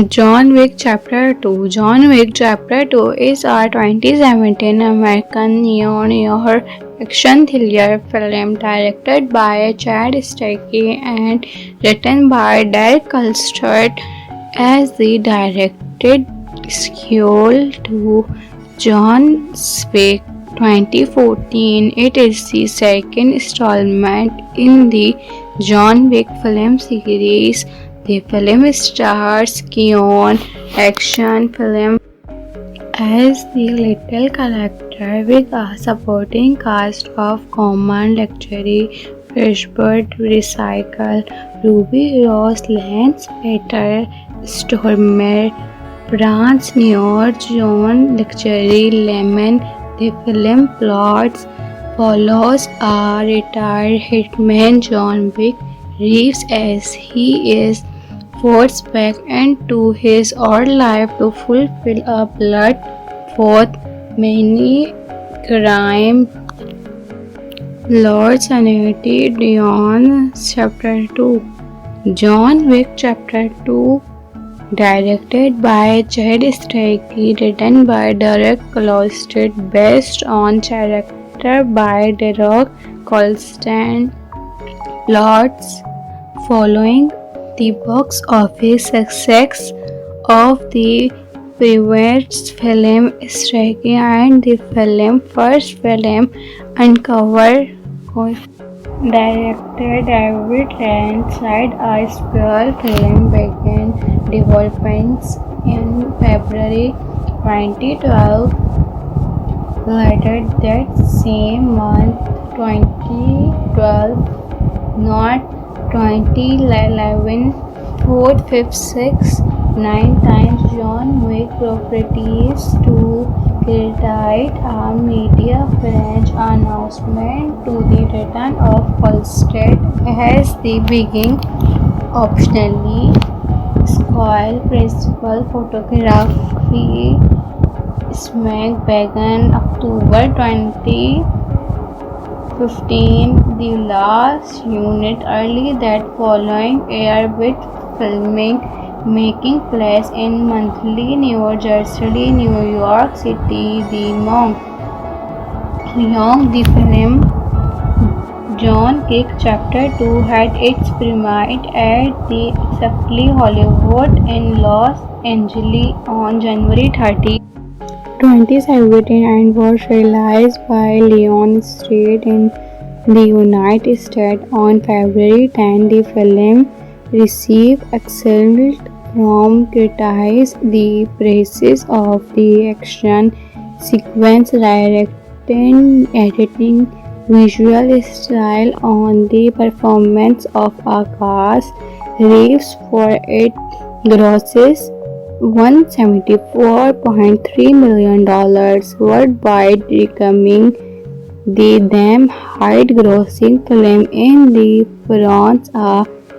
John Wick Chapter 2. John Wick Chapter 2 is a 2017 American neo-noir action thriller film directed by Chad Stahelski and written by Derek Kolstad as the directed sequel to John Wick 2014. It is the second installment in the John Wick film series. The film stars Keanu, action film as the little character with a supporting cast of common luxury Freshbird Recycle, Ruby Rose, Lance Peter, Stormer, Brance Neor, John Luxury Lemon. The film plots follows a retired hitman John Wick Reeves as he is forced back into his old life to fulfill a blood-forth many crime Lord Sanity Dion Chapter 2. John Wick Chapter 2, directed by Chad Stahelski, written by Derek Kolstad, based on character by Derek Kolstad. Plots following the box office success of the previous film Stahelski and the first film Undercover director David Lynch said a spell film began development in February 2012. Later that same month, 2012, not 2011, 4, 5, 6, 9 times John Wick properties to create a media flash announcement to the return of Kolstad as the beginning optionally Squall principal photography Smack began October 2015. The last unit early that following air with filming making place in monthly New Jersey, New York City. The the film John Wick Chapter 2 had its premiere at the Exactly Hollywood in Los Angeles on January 30, 2017 and was released by Lionsgate in the United States on February 10. The film received excellent from critics. The praises of the action sequence, directing, editing, visual style on the performance of a cast. Reeves for it grosses $174.3 million worldwide, becoming the highest grossing film in the France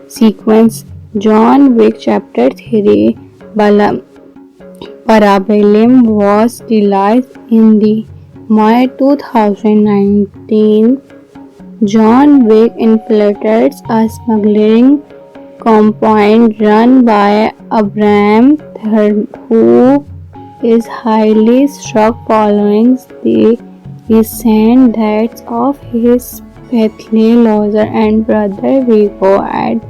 sequence. John Wick Chapter 3 Parabellum was released in the May 2019. John Wick infiltrates a smuggling compound run by Abraham, who is highly struck following the recent deaths of his faithful lawyer and brother Viggo. At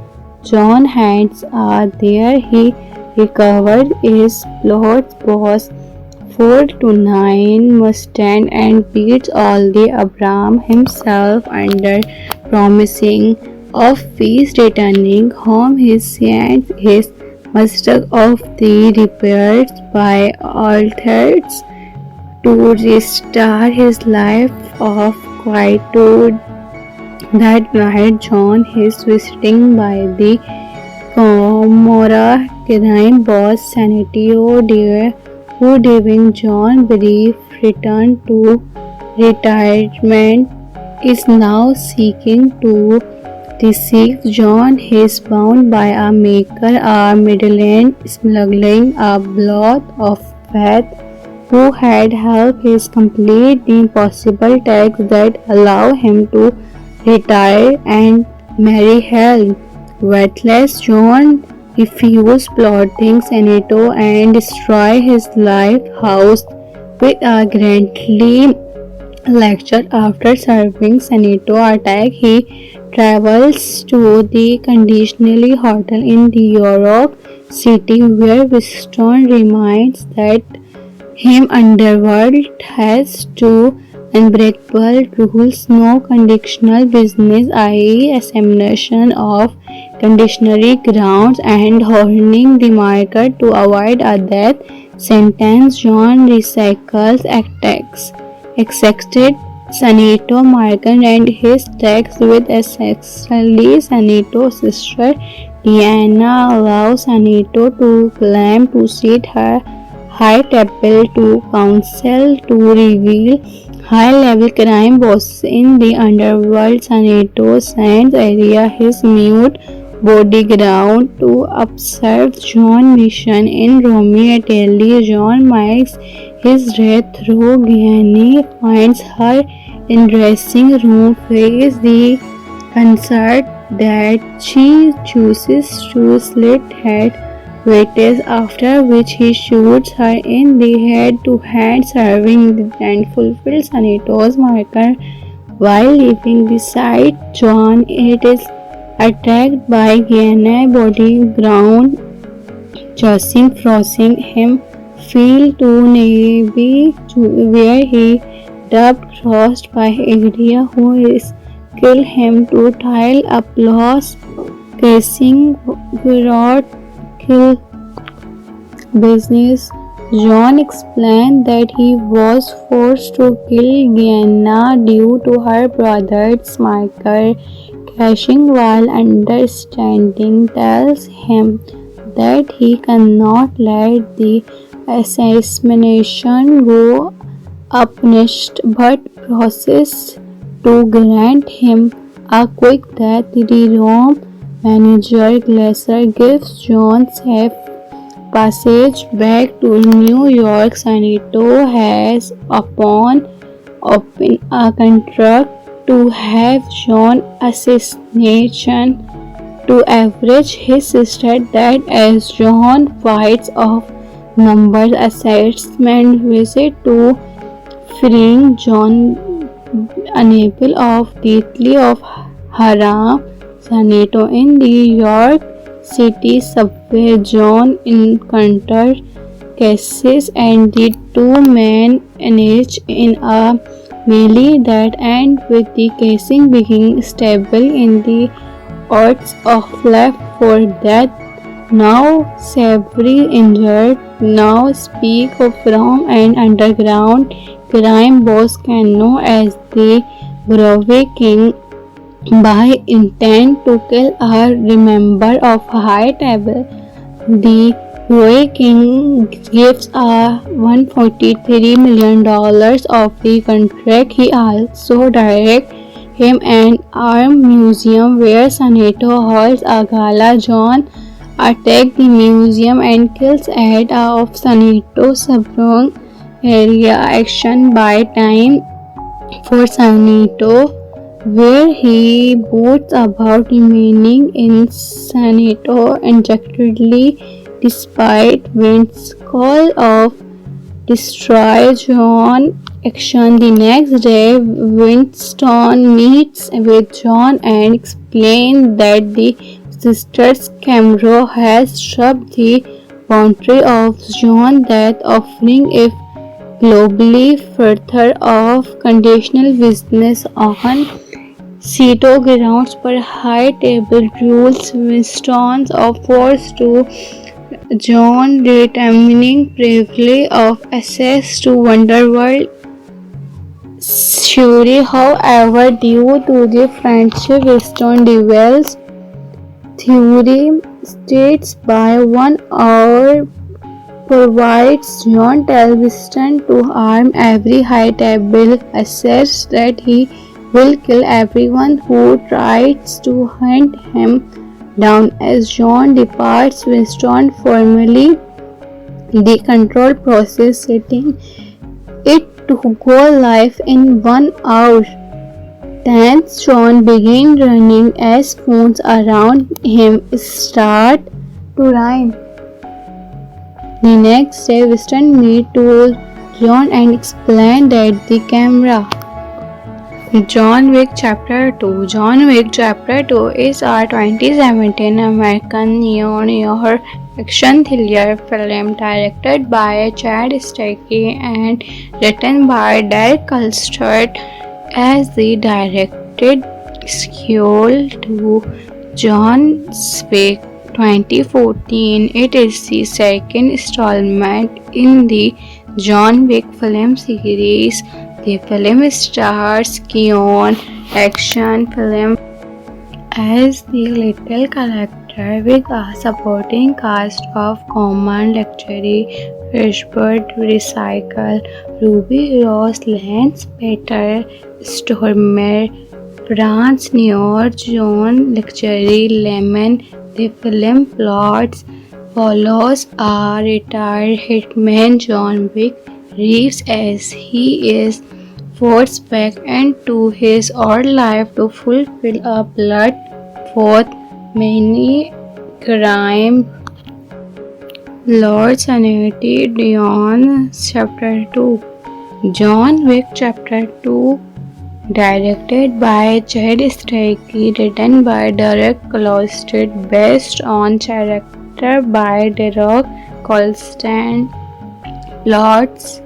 John hands are there. He recovered his plot boss 429 Mustang and beats all the Abraham himself under promising of fees. Returning home, he sends his master of the repairs by authors to restore his life of quietude. That night, John is visited by the Gomorrah crime boss Sanitio Deer, who during John's brief return to retirement is now seeking to deceive John. He is bound by a maker, a middleman smuggling a blood of faith, who had helped him complete the impossible task that allow him to retire and marry Hell. Worthless John refuse plotting Senator and destroy his lighthouse with a grandly lecture. After serving Senator attack, he travels to the conditionally hotel in New York City, where Winston reminds that him underworld has two unbreakable rules: no conditional business, i.e. assimilation of conditionary grounds, and honing the market to avoid a death sentence. John recycles attacks accepted Senator Morgan and his text with essentially Senator's sister Diana allows Senator to claim to seat her high table to counsel to reveal high-level crime bosses in the underworld. Senator sends area his mute bodyguard to observe John's mission in Romeo, Italy. John makes his way through Gianni, finds her in dressing room, faces the concert that she chooses to slit head waiters, after which he shoots her in the head to hand, serving and fulfills Senator's marker. While leaving the site, John it is attacked by Gianni bodyguard, forcing him flee to Navy, where he double-crossed by Agria, who is kill him to tile applause, casing Gurot kill business. John explained that he was forced to kill Gianna due to her brother's marker cashing, while understanding tells him that he cannot let the assassination go unpunished, but promises to grant him a quick death. The Rome manager Glaser gives John safe passage back to New York. Senator has upon open a contract to have John assassination to average his sister dead. As John fights off numbers, assessment visit to freeing John unable of deathly of Haram. Senator in the York City subway, John encountered Cassis and the two men engage in a melee that ends with the casing being stable in the odds of left for death. Now severely injured, now speak of from an underground crime boss Cano as the Grove King by intent to kill a member of High Table. The Grove King gives a $143 million of the contract. He also directs him an arms museum where Senator holds a gala. John attacks the museum and kills head of Senator Sabrong area action by time for Senator, where he boasts about remaining in Senator unexpectedly despite Vince's call of destroy John action. The next day, Winston meets with John and explains that the sisters Camero has shoved the boundary of John's death, offering if globally further of conditional business on Ceto grounds per high table rules. Winston's offers to John determining privilege of access to Wonderworld. Shuri, however, due to the friendship, Winston develops theory states by 1 hour provides John tells Winston to arm every high table, asserts that he will kill everyone who tries to hunt him down. As John departs, Winston formally the control process, setting it to go live in 1 hour. Tense, John begins running as phones around him start to Ryan. The next day, Winston meets told John and explained that the camera. John Wick Chapter 2. John Wick Chapter 2 is a 2017 American neo-noir action thriller film directed by Chad Stahelski and written by Derek Kolstad as the directed sequel to John Wick 2014. It is the second installment in the John Wick film series. The film stars Keanu, action film as the little character with a supporting cast of Common Lectury, Fishbird Recycle, Ruby Rose, Lance Peter, Stormer, France Neo, John Lectury, Lemon. The film plots follows a retired hitman John Wick Reeves as he is forced back into his old life to fulfill a blood-bought many crime Lord Sanity John Chapter 2. John Wick Chapter 2, directed by Chad Stahelski, written by Derek Kolstad, based on character by Derek Kolstad. Plots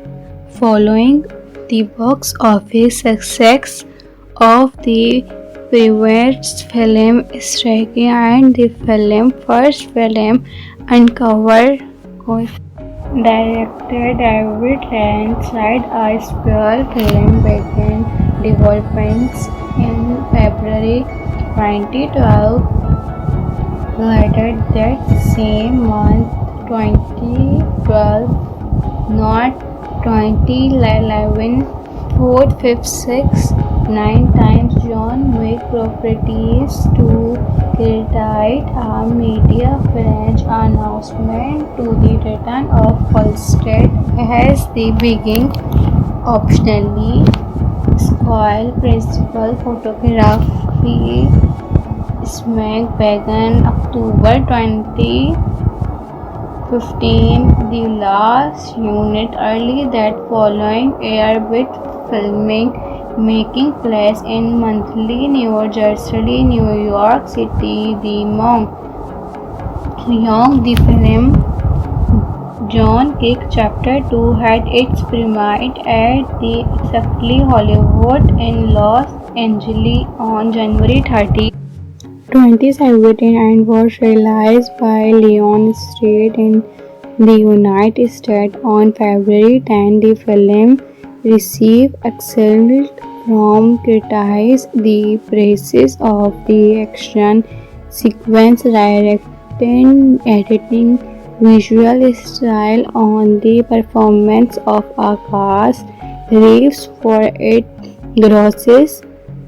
following the box office success of the previous film Stahelski and the first film Uncover. Director David Lynch said a spell film began development in February 2012. Later that same month, 2012, not 2011, 4, 5, 6, 9 times John Wick properties to create a media french announcement to the return of Kolstad as the beginning optionally spoil principal photography smack began October 2015. The last unit early that following air with filming making place in monthly New Jersey, New York City. The the film John Wick Chapter 2 had its premiere at the Exactly Hollywood in Los Angeles on January 30, 2017 and was released by Lionsgate in the United States on February 10. The film received excellent from critics. The praises of the action sequence, directing, editing, visual style on the performance of Akash Reeves for it grosses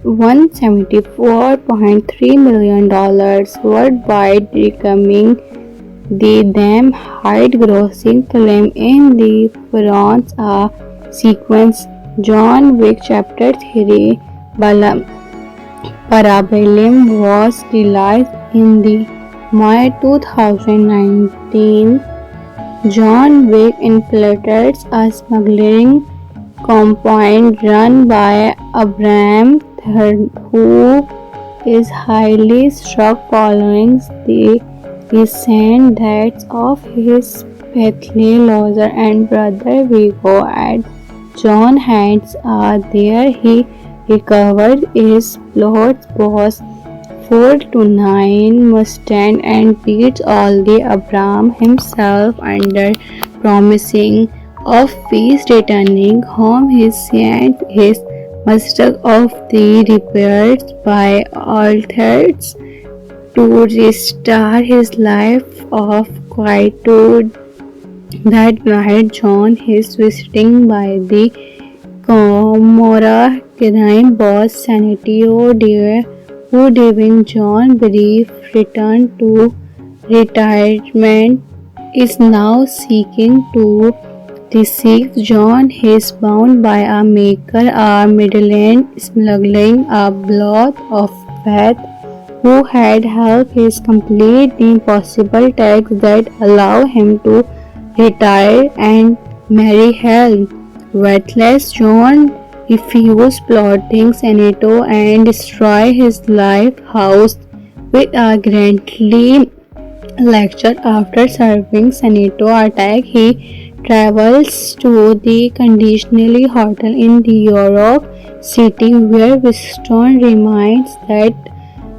$174.3 million worldwide, becoming the then highest grossing film in the France sequence. John Wick Chapter 3 Parabellum was released in the May 2019. John Wick infiltrates a smuggling compound run by Abraham who is highly struck following the recent deaths of his faithful lawyer and brother Viggo at John hands are there. He recovered his plot boss 4-9 Mustang and beats all the Abraham himself under promising of peace. Returning home, he sent his Mustang of the repairs by authors to restore his life of quietude. That night, John is visited by the Gomorrah crime boss Sanitio Deer, who given John brief return to retirement is now seeking to deceive John. He is bound by a maker, a middleman smuggling a blood of faith who had helped him complete the impossible task that allowed him to retire and marry Helen. Worthless John refused, plotting Senator and destroy his life house with a grandly lecture. After serving Senator attack, he travels to the conditionally hotel in the York City, where Winston reminds that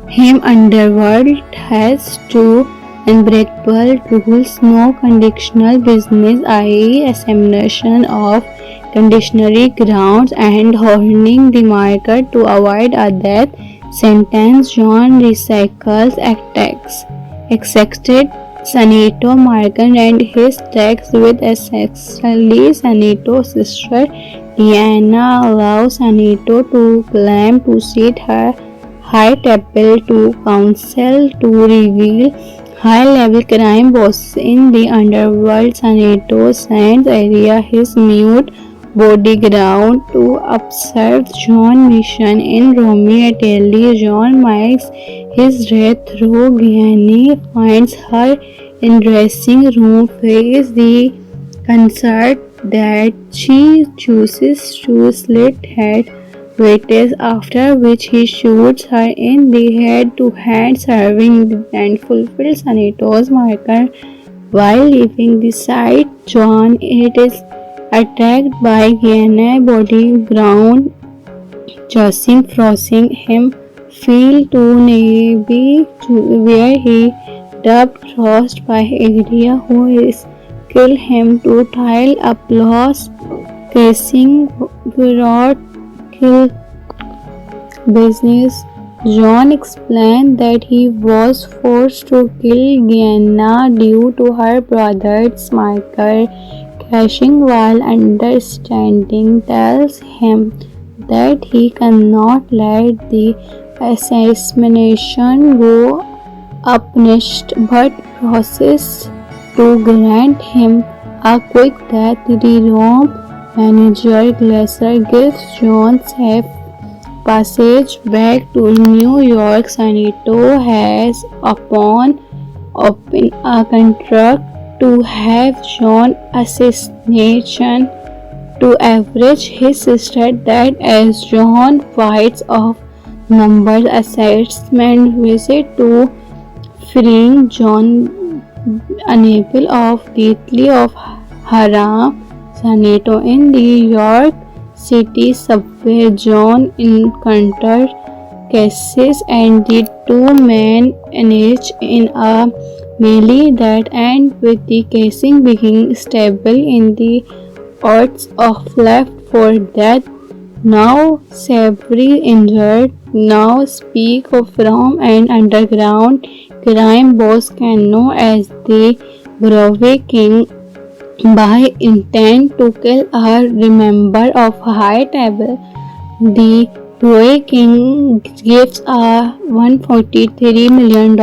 him underworld has two unbreakable rules: no conditional business, i.e. assimilation of conditionary grounds, and honing the market to avoid a death sentence. John recycles attacks, accepted Senator Morgan and his tax with essentially Senator's sister Diana, allows Senator to claim to seat her high table to counsel to reveal high-level crime bosses in the underworld. Senator sends area his mute bodyguard to observe John's mission in Romeo, Italy. John makes his way through Guyana, finds her in dressing room, faces the concert that she chooses to slit head waiters, after which he shoots her in the head to hand, serving and fulfills Senator's marker. While leaving the site, John is attacked by Guyana bodyguard, forcing him flee to Navy, where he dubbed Frost by area, who is kill him to tile applause, casing without kill business. John explained that he was forced to kill Guyana due to her brother's marker crashing, while understanding tells him that he cannot let the assassination go unpunished, but promises to grant him a quick death. The Rome manager Glaser gives John safe passage back to New York. Senator has upon open a contract to have John assassination to average his sister death. As John fights off numbers, assessment visit to freeing John unable of deathly of Haram. Senator in the York City subway, John encounters Cassis and the two men engage in a melee that ends with the casing being stable in the odds of left for death. Now severely injured, now speak of from an underground crime boss known as the Broadway King by intent to kill a member of High Table. The Broadway King gives a $143 million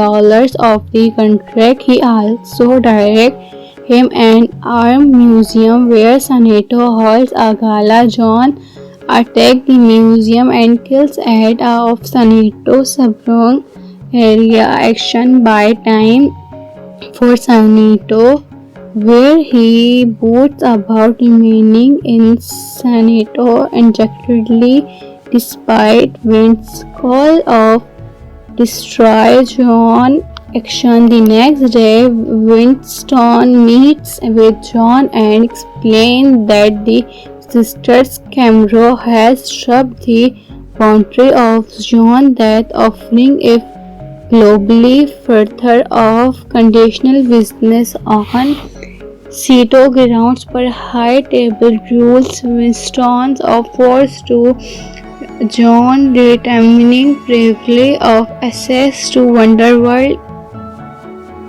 of the contract. He also directs him an armed museum where Senator holds a gala. John attacks the museum and kills head of Senator Sabrong area. Action by time for Senator, where he boasts about remaining in Senator unexpectedly despite Vince's call of destroy John action. The next day, Winston meets with John and explains that the sisters Camero has shoved the boundary of John's death, offering if globally further of conditional business on Ceto grounds per High Table rules. Winston's offers to John determining privilege of access to Wonderworld.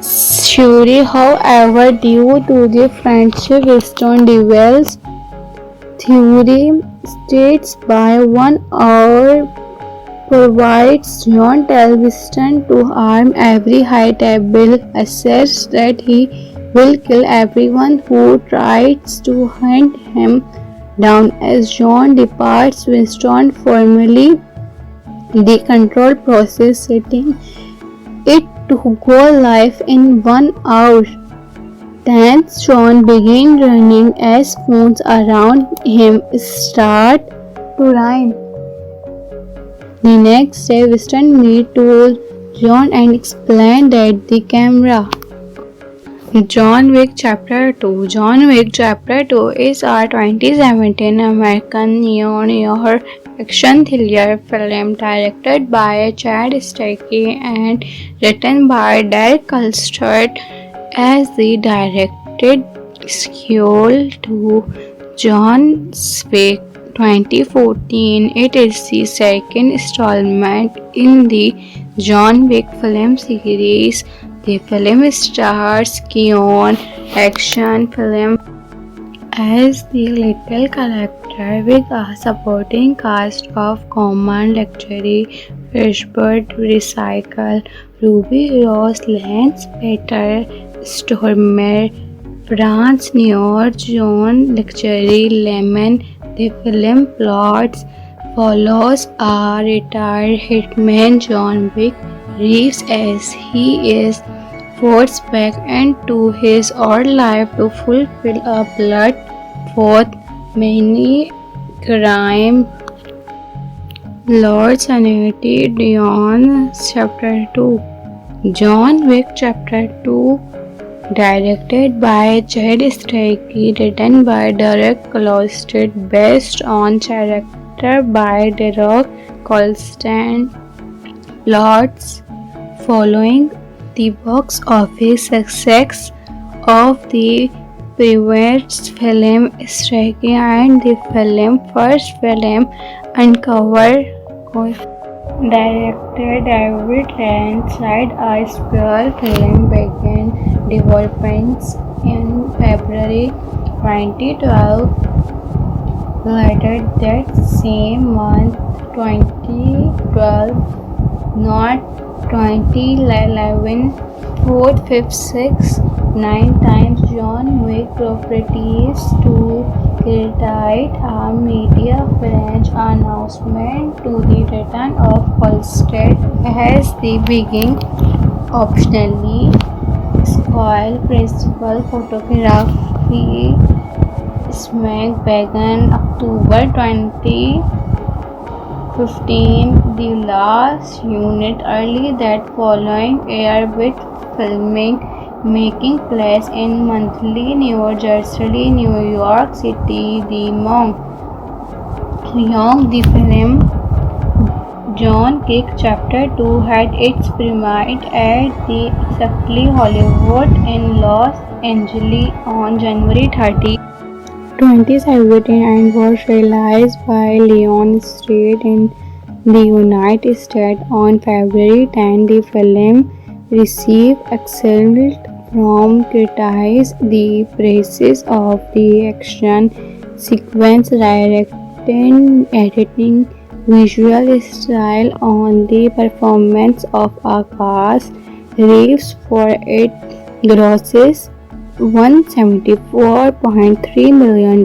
Shuri, however, due to the friendship Winston develops theory states by 1 hour provides John tells Winston to harm every High Table asserts that he will kill everyone who tries to hunt him down. As John departs, Winston formally the control process, setting it to go live in 1 hour. Then John began running as phones around him start to ring. The next day, Winston Mead told John and explained that the camera. John Wick Chapter 2. John Wick Chapter 2 is a 2017 American neo-noir action thriller film directed by Chad Stahelski and written by Derek Kolstad as the directed sequel to John Wick 2014. It is the second installment in the John Wick film series. The film stars Keanu, action film as the little character with a supporting cast of Common Luxury, Fishbird Recycle, Ruby Rose, Lance Peter, Stormer, France New John Luxury, Lemon. The film plot follows a retired hitman John Wick Reeves as he is forced back into his old life to fulfill a blood-fought many crime Lord Sanity Dion Chapter 2. John Wick Chapter 2, directed by Chad Stahelski, written by Derek Kolstad, based on character by Derek Kolstad. Plots following the box office success of the previous film, Stahelski and the first film Uncover. Director David Lynch said a spare film began development in February 2012. Later that same month, 2012, not 2011, 4, 5, 6, 9 times John Wick properties to create a media french announcement to the return of Kolstad as the beginning optionally spoil principal photography smack began October 2015. The last unit early that following air with filming making place in monthly New Jersey, New York City. The the film John Wick Chapter 2 had its premiere at the Exactly Hollywood in Los Angeles on January 30, 2017 and was released by Lionsgate in the United States on February 10. The film received excellent from critics. The praises of the action sequence, directing, editing, visual style on the performance of Akash Reeves for it grosses $174.3 million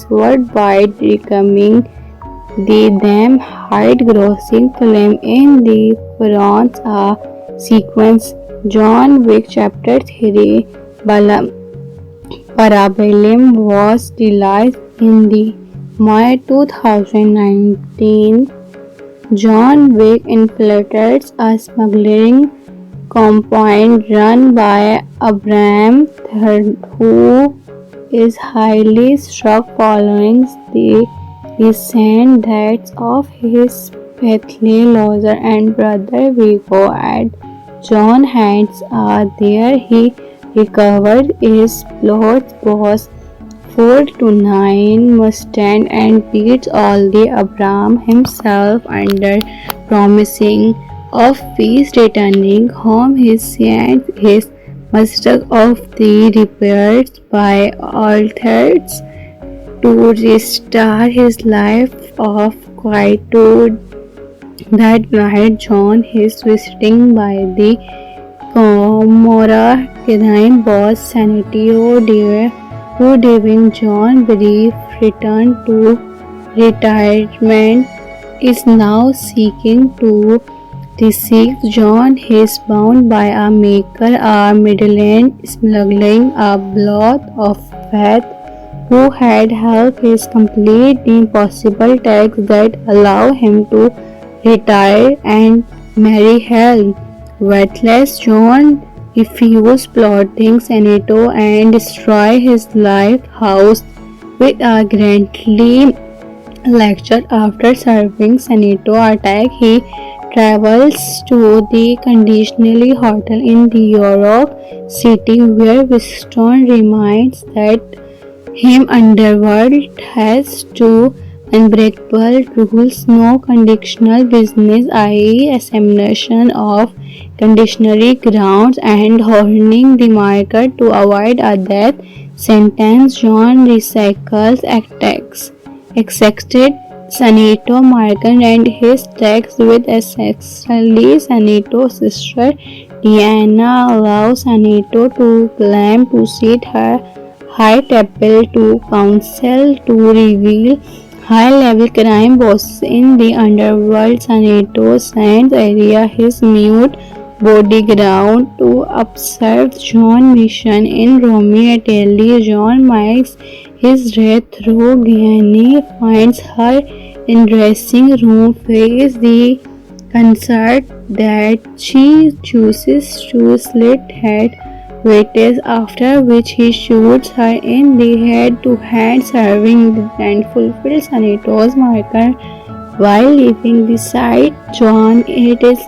worldwide, becoming the then highest grossing film in the France sequence. John Wick Chapter 3 Parabellum was released in the May 2019. John Wick infiltrates a smuggling compound run by Abraham, who is highly struck following the recent deaths of his Bethlehem Lozer and brother Viggo and John hands there. He recovered his plot boss 429 Mustang and beats all the Abraham himself under promising of peace. Returning home, he sends his Mustang of the repairs by authors to restart his life of quietude. That night, John is visited by the Camorra crime boss Sanitio who Devin John brief returned to retirement is now seeking to deceive John. He is bound by a maker, a middleman smuggling a blood of faith who had helped his complete the impossible tax that allow him to retire and marry Helen. Worthless John refused, plotting Senator and destroy his life house with a grandly lecture. After serving Senator attack, he travels to the conditionally hotel in New York City, where Winston reminds that him underworld has two unbreakable rules: no conditional business, i.e. assimilation of conditionary grounds, and honoring the market to avoid a death sentence. John recycles attacks accepted Senator Morgan and his tax with essentially Senator's sister Diana allows Senator to claim to seat her high table to counsel to reveal high-level crime bosses in the underworld. Senator sends area his mute bodyguard to observe John's mission in Romeo, Italy. John makes his way through Gianni, finds her in dressing room, face the concert that she chooses to slit head waiters, after which he shoots her in the head to hand, serving and fulfills Senator's marker. While leaving the site, John it is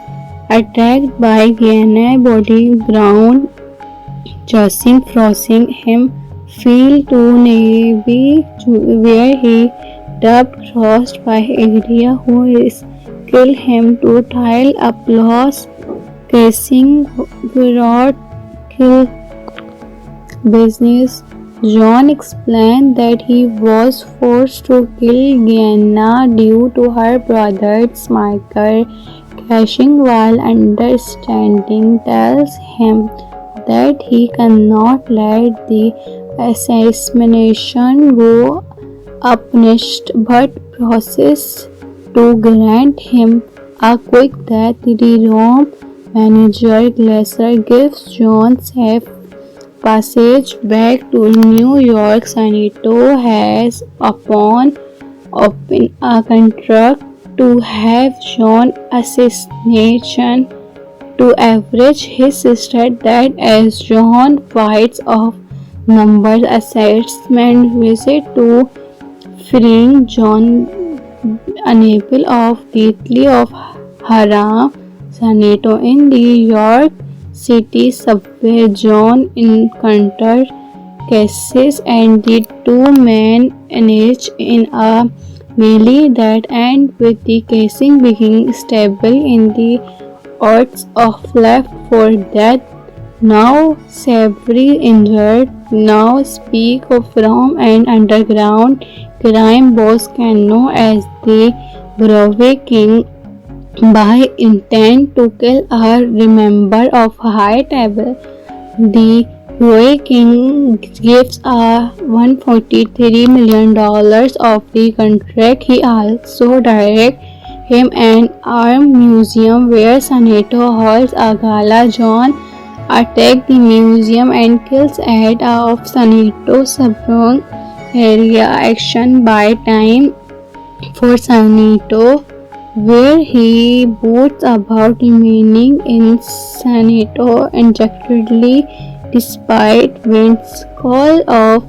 attacked by Gianni bodyguard, Justin forcing him flee to Navy, where he dubbed crossed by area who is kill him to tile applause casing brought kill business. John explained that he was forced to kill Gianna due to her brother's marker cashing, while understanding tells him that he cannot let the assassination go unpunished, but promises to grant him a quick death. The Rome manager Glaser gives John safe passage back to New York. Senator has upon open a contract to have John assassination to average his sister, that as John fights off numbers assessment visit to freeing John unable of deeply of Haram. Senator in New York City subway, John encountered cases and the two men engaged in a melee that end with the casing being stable in the odds of left for death. Now severely injured, now speak of from an underground crime boss can know as the Broadway King by intent to kill a member of high table. The Broadway King gives a $143 million of the contract. He also directs him an armed museum where Senator holds a gala. John attacks the museum and kills head of Senator suburban area action by time for Senator, where he boasts about remaining in Senator unexpectedly despite Vince's call of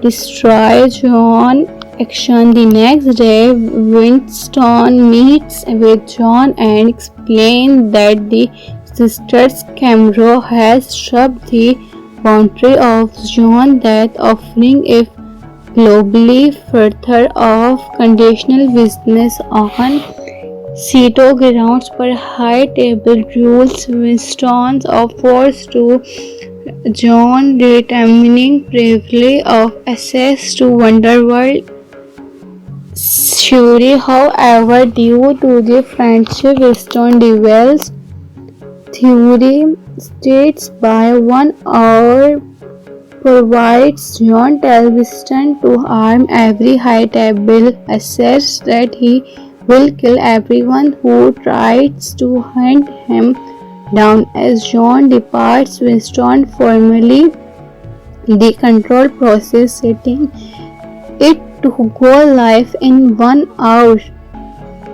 destroy John action. The next day, Winston meets with John and explains that the sister's camera has shoved the boundary of John's death, offering if globally further of conditional business on Ceto grounds per high table rules. Winston's offers to John determining privilege of access to Wonderworld. Shuri, however, due to the friendship Winston develops theory states by 1 hour provides John tells Winston to harm every high table assets that he will kill everyone who tries to hunt him down. As John departs, Winston formally the control process, setting it to go live in 1 hour.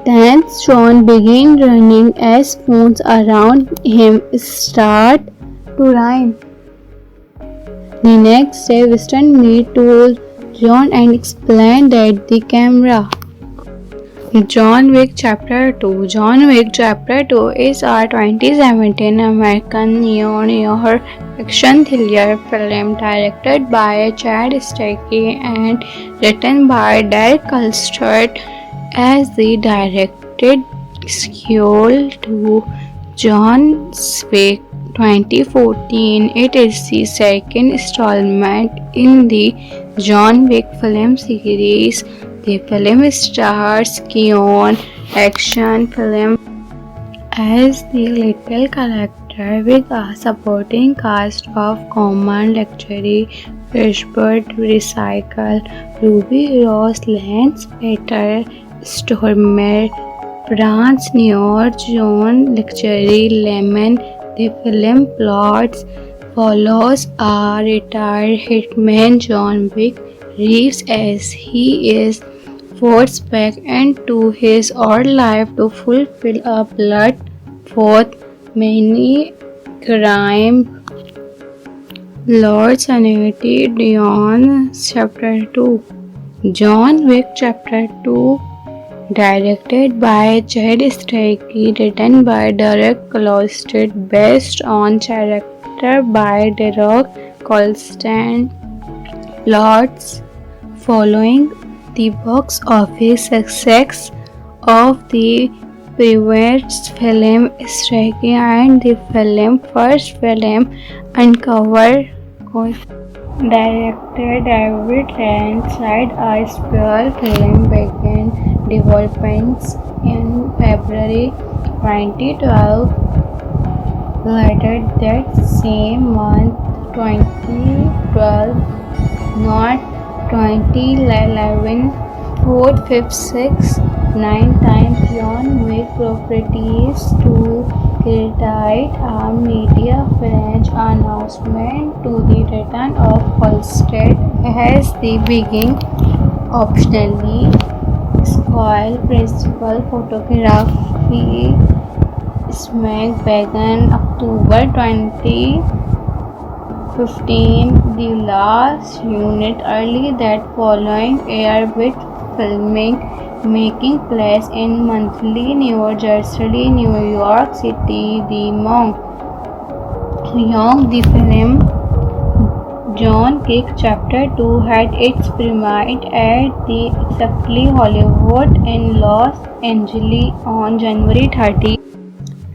Thence John began running as phones around him start to ring. The next day, Winston Mead told John and explained that the camera. John Wick Chapter 2. John Wick Chapter 2 is a 2017 American neo-noir action thriller film directed by Chad Stahelski and written by Derek Kolstad as the directed sequel to John Wick 2014. It is the second installment in the John Wick film series. The film stars Keanu action film as the little character with a supporting cast of common luxury Fishbird Recycle, Ruby Rose, Lance Peter, Stormer, France New John Luxury Lemon. The film plots follows a retired hitman John Wick Reeves as he is forced back into his old life to fulfill a blood-forth many crime Lord Sanity Dion Chapter 2. John Wick Chapter 2, directed by Chad Stahelski, written by Derek Kolstad, based on character by Derek Kolstad. Plots following the box office success of the previous film Stahelski and the first film Uncover. Director David Lynch said a spell film began development in February 2012. Later that same month, 2012, not 2011, 4, 5, 6, 9 times John Wick properties to create a media french announcement to the return of Kolstad as the beginning optionally spoil principal photography smack began October 2015. The last unit early that following air with filming making place in monthly New Jersey, New York City. The the film John Wick Chapter 2 had its premiere at the Exactly Hollywood in Los Angeles on January 30,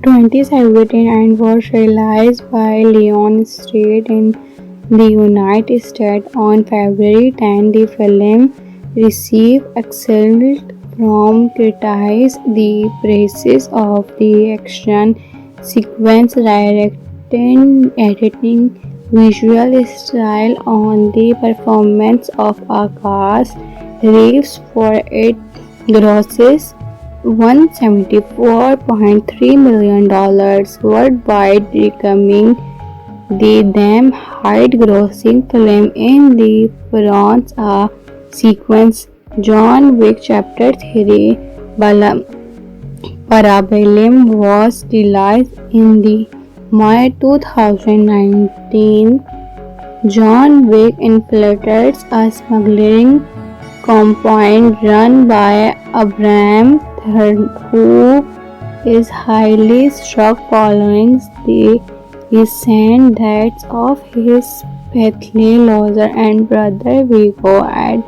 2017 and was released by Lionsgate in the United States on February 10. The film received excellent from critics. The praises of the action sequence, directing, editing, visual style on the performance of Akash Reeves for it grosses $174.3 million worldwide, becoming the damn high-grossing film in the France sequence. John Wick Chapter 3 Parabellum was released in the May 2019. John Wick infiltrates a smuggling compound run by Abraham who is highly struck following the recent deaths of his faithful lawyer and brother Viggo and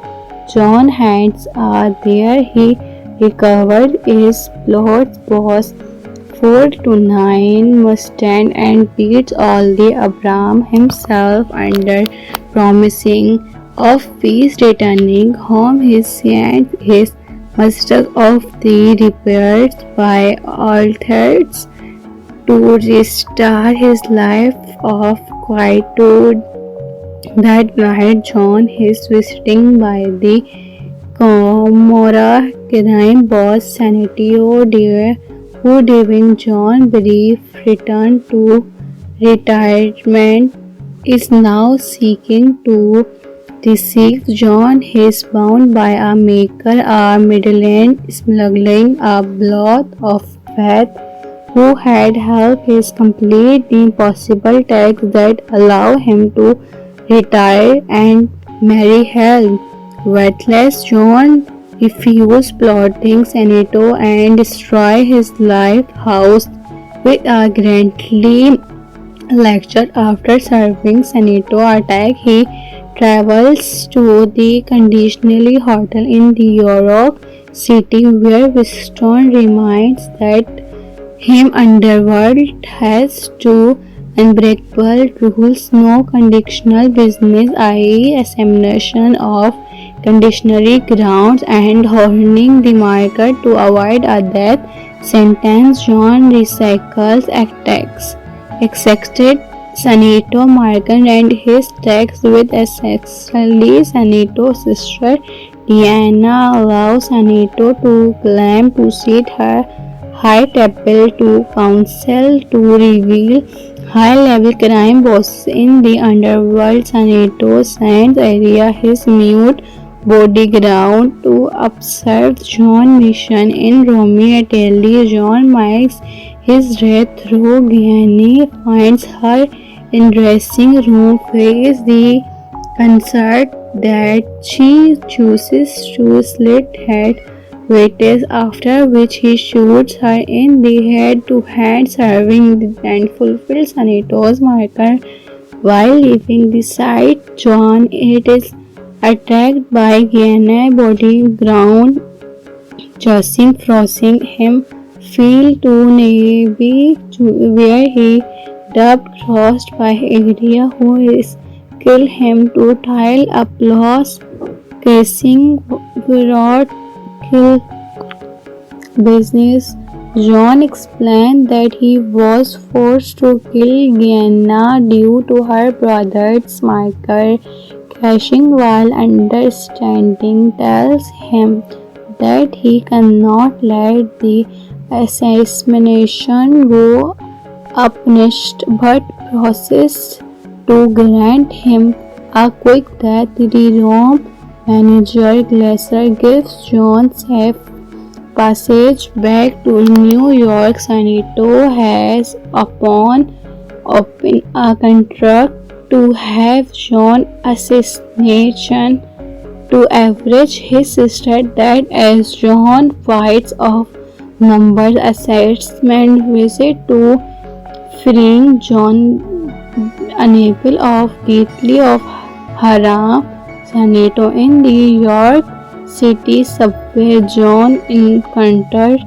John hands are there. He recovered his plot boss 4-9 Mustang and beats all the Abraham himself under promising of peace. Returning home, he sends his Mustang of the repairs by authors to restore his life of quietude. That night, John is visited by the Gomorrah crime boss Sanitio Dare, who during John Brief return to retirement, is now seeking to deceive John. He is bound by a maker, a middleman smuggling a blood of faith who had helped his complete the impossible tax that allow him to retire and marry Hell. Worthless John refused, plotting Senator and destroy his lighthouse with a grandly lecture. After serving Senator attack, he travels to the conditionally hotel in New York City, where Winston reminds that him underworld has two unbreakable rules: no conditional business, i.e. assimilation of conditionary grounds, and honing the market to avoid a death sentence. John recycles attacks, accepted Senator Morgan and his tax with essentially Senator's sister Diana, allows Senator to claim to seat her high table to counsel to reveal high-level crime bosses in the underworld. Senator Sands area his mute bodyguard to observe John's mission in Romeo, Italy. John makes his way through Guyana, finds her in dressing room, face the concert that she chooses to slit head waiters, after which he shoots her in the head to hand, serving and fulfills Senator's marker. While leaving the site, John is attacked by Guyana bodyguard, forcing him feel to Navy, where he double-crossed by area who is kill him to tile applause, casing without kill business. John explained that he was forced to kill Guyana due to her brother's marker crashing, while understanding tells him that he cannot let the assassination go unpunished, but promises to grant him a quick death. The Rome manager Glaser gives John safe passage back to New York. Senator has upon open a contract to have John assassination to average his sister dead as John fights off numbers. Assessment visit to freeing John unable of deeply of Haram. Senator in New York City subway. John encountered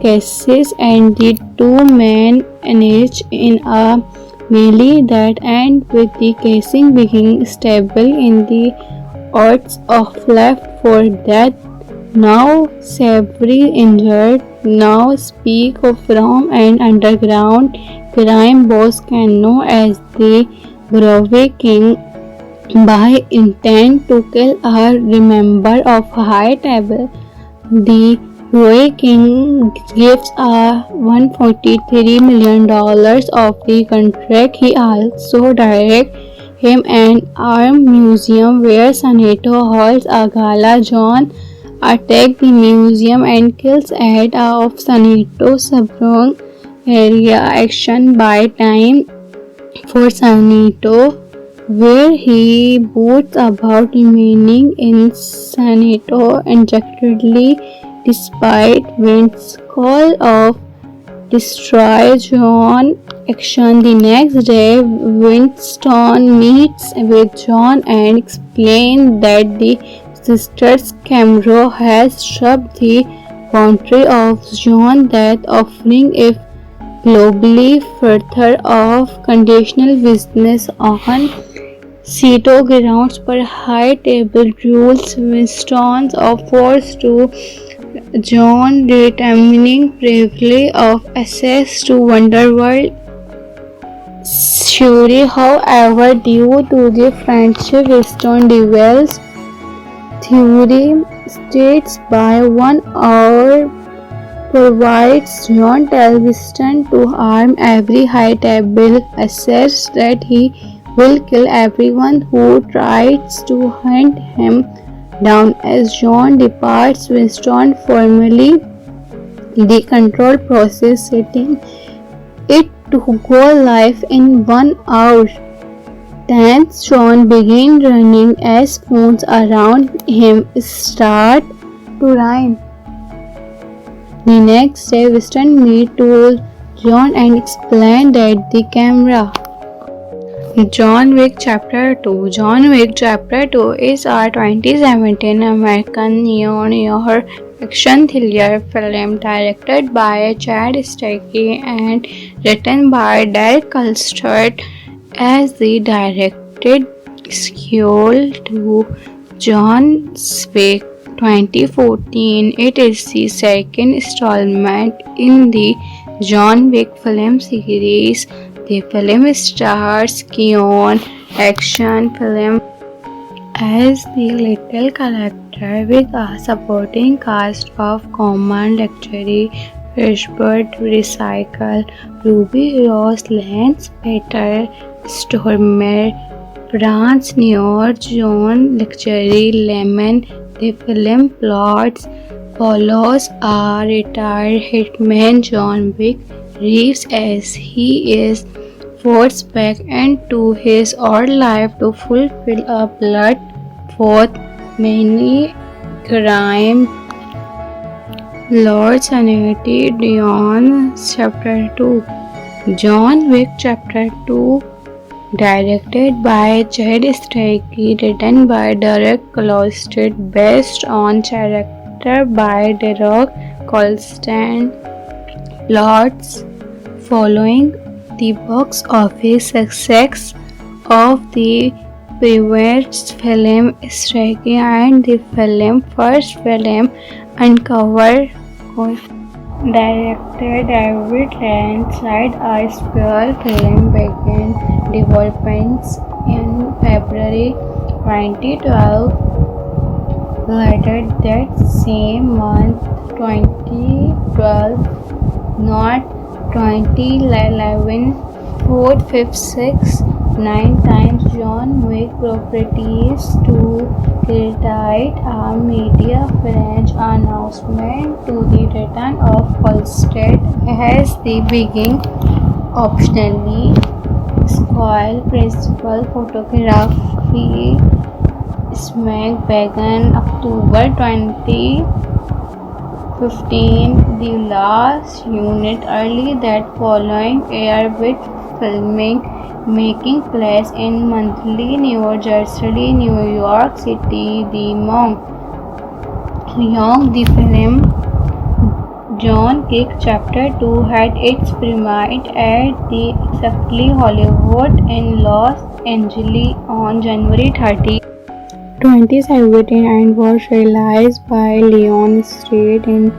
cases and the two men engage in a melee that end with the casing being stable in the odds of left for death. Now severely injured, now speak of from an underground crime boss Cano as the Grove King by intent to kill a member of High Table. The Grove King gives a $143 million of the contract. He also directs him an arm museum where Senator holds a gala. John attacks the museum and kills head of Senator Sabrong area. Action by time for Senator, where he boasts about remaining in Senator unexpectedly despite Vince's call of destroy John action. The next day, Winston meets with John and explains that the sisters Camero has shoved the boundary of John's death, offering if globally further of conditional business on Ceto grounds per High Table rules. Winston's offers to John determining privilege of access to Wonderworld. Shuri, however, due to the friendship, Winston develops theory states by 1 hour provides John Telviston to harm every high-table asserts that he will kill everyone who tries to hunt him down. As John departs, Winston formally the control process, setting it to go live in 1 hour. Tense, John begins running as phones around him start to ring. The next day, Winston meets to John and explains that the camera. John Wick Chapter 2. John Wick Chapter 2 is a 2017 American neo-noir action thriller film directed by Chad Stahelski and written by Derek Kolstad as the directed sequel to John Wick 2014. It is the second installment in the John Wick film series. The film stars Keanu action film as the little character with a supporting cast of common luxury Fishbird Recycle, Ruby Rose, Lance Peter, Stormer, France Neo, John Luxury Lemon. The film plot follows a retired hitman John Wick Reeves as he is forced back into his old life to fulfill a blood-fought many crime Lord Sanity Dion Chapter 2. John Wick Chapter 2, directed by Chad Stahelski, written by Derek Kolstad, based on character by Derek Kolstad. Plots following the box office success of the previous film, Stahelski and the first film Uncover Director David Lynch said a spell film began development in February 2012. Later that same month, 2012, not 2011, 4, 5, 6, 9 times John Wick properties to create a media French announcement to the return of Kolstad as the beginning optionally Squall principal photography Smack began October 2015. The last unit early that following year with filming making place in monthly New Jersey, New York City. The the film John Wick Chapter 2 had its premiere at the exactly Hollywood in Los Angeles on January 30, 2017 and was released by Lionsgate in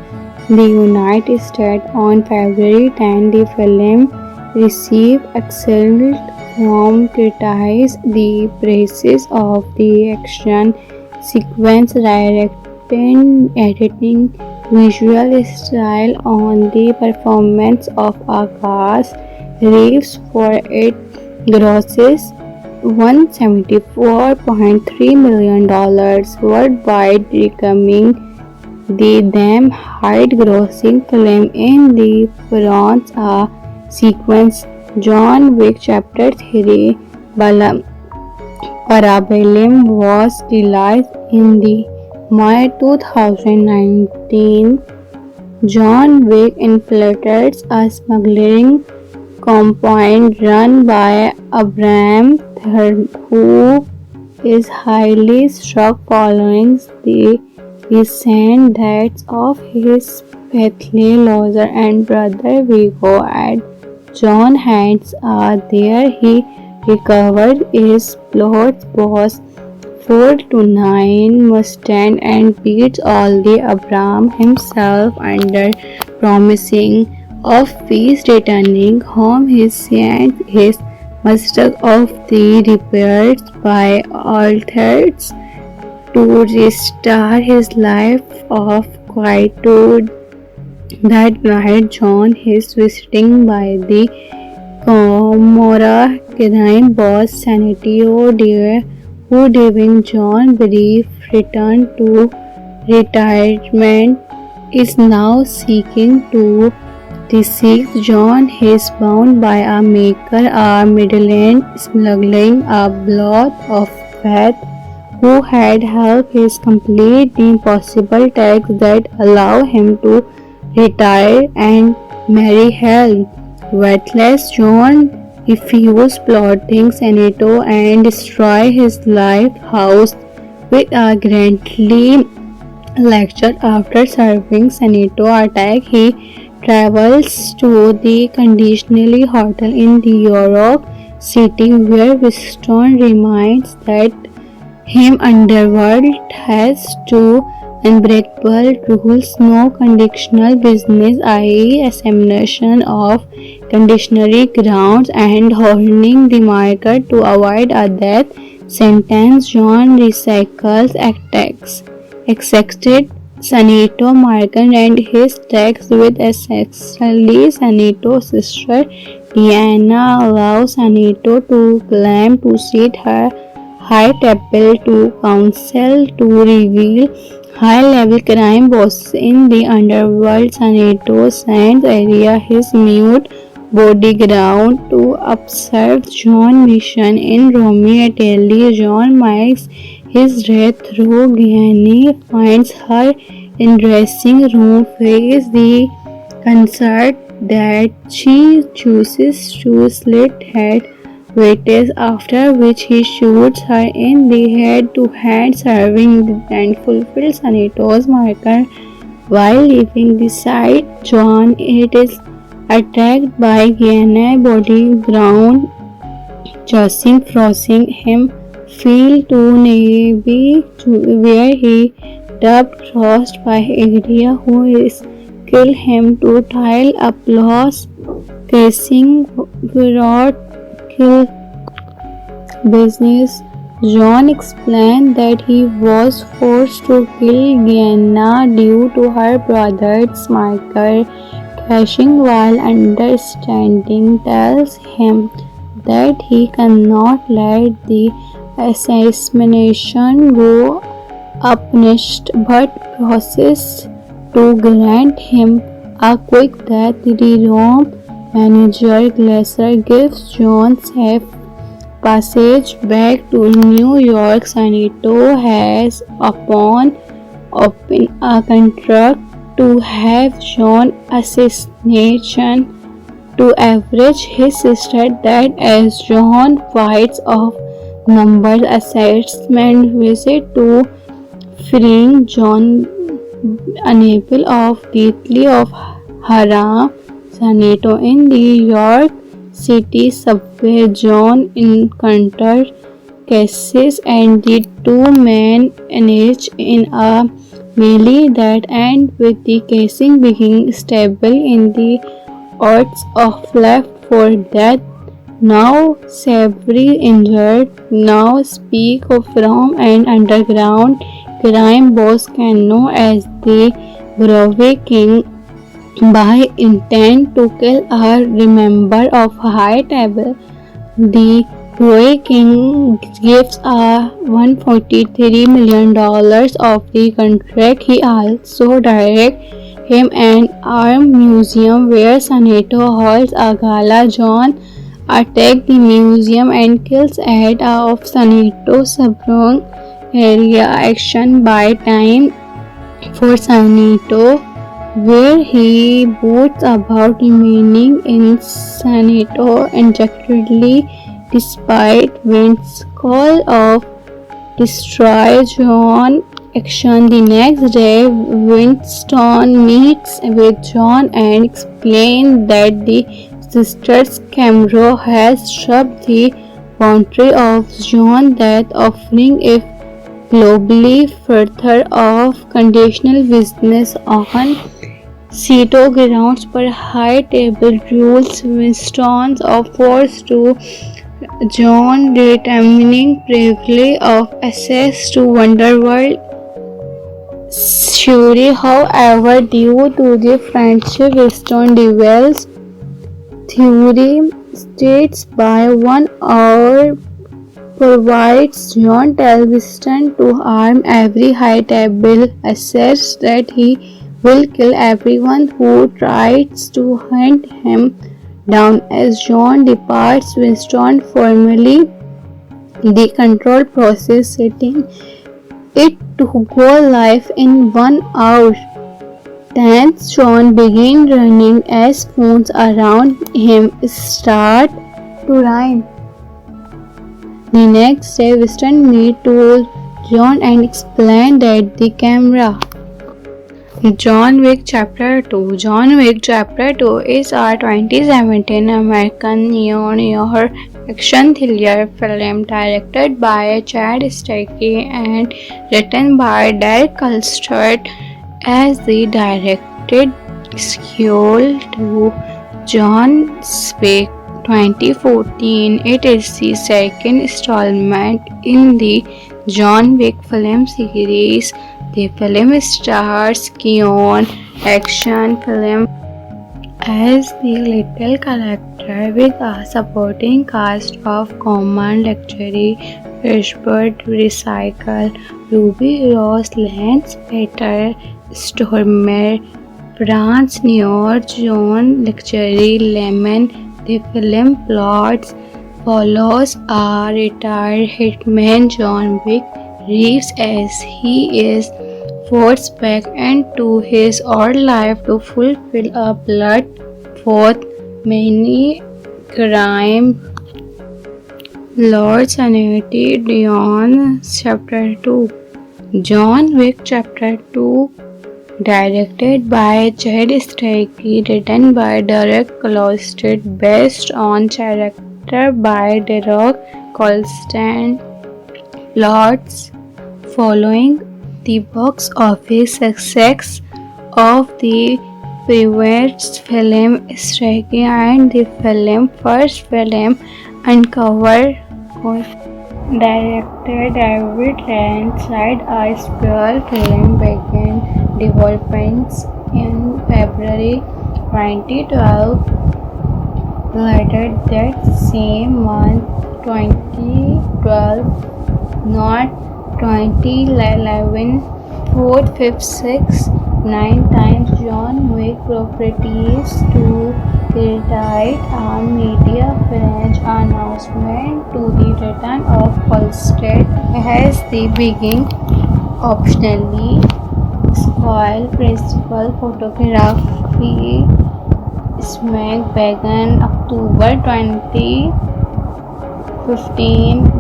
the United States on February 10. The film received excellent from critics. The praises of the action sequence, directing, editing, visual style on the performance of Akash Reeves for it grosses $174.3 million worldwide, becoming the then highest grossing film in the France sequence. John Wick Chapter 3 Parabellum was released in the May 2019. John Wick infiltrates a smuggling compound run by Abraham Third, who is highly struck following the recent deaths of his faithful lover and brother Viggo. At John hands there, he recovered his plot boss 4-9 Mustang and beats all the Abraham himself under promising of peace. Returning home, he sent his Mustang of the repairs by alters to restart his life of quietude. That night, John is visiting by the Comora crime boss Sanitio Deer, who during John brief return to retirement is now seeking to deceive John. Is bound by a maker, a Midland smuggling a blood of faith who had helped him complete the impossible task that allow him to retire and marry Helen. Worthless John refused plotting Senator and destroy his lighthouse with a grandly lecture. After serving Senator attack, he travels to the conditionally hotel in New York City, where Winston reminds that him underworld has two unbreakable rules: no conditional business, i.e. assimilation of conditionary grounds, and honing the market to avoid a death sentence. John recycles attacks, accepted Senator Markham and his text with essentially Senator's sister Diana, allows Senator to claim to seat her high table to counsel to reveal high-level crime bosses in the underworld. Senator sends area his mute bodyguard to observe John's mission in Romeo, Italy. John makes his way through Guyana, finds her in dressing room, faces the concert that she chooses to slit head waiters, after which he shoots her in the head to hand, serving and fulfills Senator's marker. While leaving the site, John it is attacked by Guyana bodyguard, Justin forcing him flee to Navy, where he dubbed crossed by Agria, who is kill him to tile applause, casing without kill business. John explained that he was forced to kill Guyana due to her brother's marker crashing, while understanding tells him that he cannot let the assassination go unpunished, but promises to grant him a quick death. The Rome manager Glaser gives John safe passage back to New York. Senator has upon open a contract to have John assassination to average his sister, that as John fights off numbers assessment visit to freeing John unable of deeply of Haram. Senator in the New York City subway, John encountered cases and the two men engaged in a melee that end with the casing being stable in the odds of left for death. Now severely injured, now speak of from an underground crime boss Cano as the Broadway King by intent to kill a member of high table. The Broadway King gives a $143 million of the contract. He also directs him an art museum where Senator holds a gala. John attacks the museum and kills head of Senator Sabrong area action by time for Senator, where he boasts about remaining in Senator injectedly despite Vince's call of destroy John action. The next day, Winston meets with John and explains that the sisters Camero has shoved the boundary of John's death, offering if globally further of conditional business on Ceto grounds per high table rules. Winston's offers to John determining briefly of access to Wonderworld. Shuri, however, due to the friendship Stone Devil's theory states by 1 hour provides John Telviston to harm every high-table asserts that he will kill everyone who tries to hunt him down. As John departs, Winston formally the control process, setting it to go live in 1 hour. Tense, John begins running as phones around him start to ring. The next day, Winston meets John and explains that the camera. John Wick Chapter 2. John Wick Chapter 2 is a 2017 American neo-noir action thriller film directed by Chad Stahelski and written by Derek Kolstad as the directed sequel to John Wick 2014. It is the second installment in the John Wick film series. The film stars Keanu action film as the little character with a supporting cast of common luxury Fishbird Recycle, Ruby Rose, Lance Peter, Stormer, France Noir, John Luxury Lemon. The film plot follows a retired hitman John Wick Reeves as he is forced back into his old life to fulfill a blood-bought many crime Lord Sanity Dion Chapter 2. John Wick Chapter 2 directed by Chad Stahelski, written by Derek Kolstad, based on character by Derek Kolstad. Plots following the box office success of the previous film Stahelski and the first film Uncover director David Lynch said a spell film began development in February 2012. Later that same month, 2012, not 2011, 4, 5, 6, 9 times John Wick properties to create a media french announcement to the return of Kolstad as the beginning optionally spoil principal photography Smack began October 2015.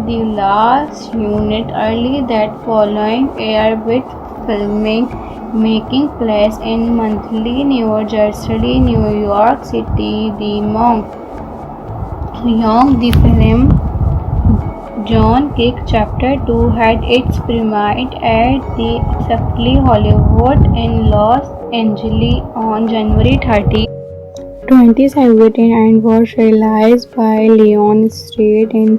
The last unit early that following air with filming making place in monthly New Jersey, New York City. The the film John Wick Chapter 2 had its premiere at the Exactly Hollywood in Los Angeles on January 30, 2017 and was released by Lionsgate in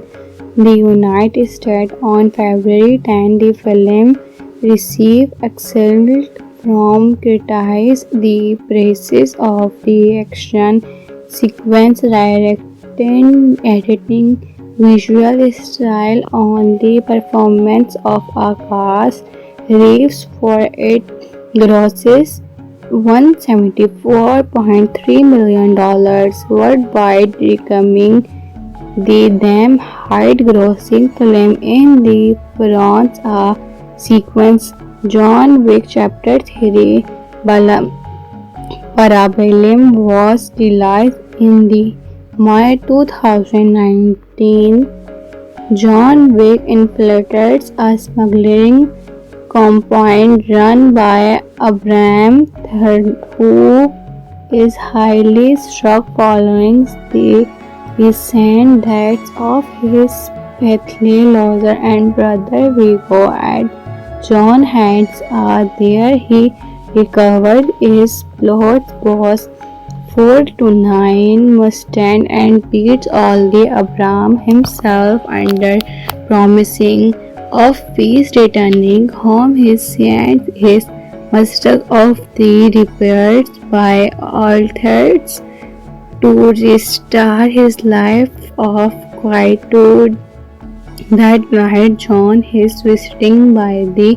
the United States on February 10. The film received excellent from critics. The praises of the action sequence, directing, editing, visual style on the performance of Akash Reeves for it grosses $174.3 million worldwide, becoming the then highest-grossing film in the France sequence. John Wick Chapter 3 Parabellum was released in the May 2019. John Wick infiltrates a smuggling compound run by Abraham Third, who is highly struck following the recent deaths of his faithful lawyer and brother Viggo at John hands. There he recovered his plot was 4-9 Mustang and beats only Abraham himself under promising of peace. Returning home, he sent his Mustang of the repairs by authors to restore his life of quietude. That night, John is visiting by the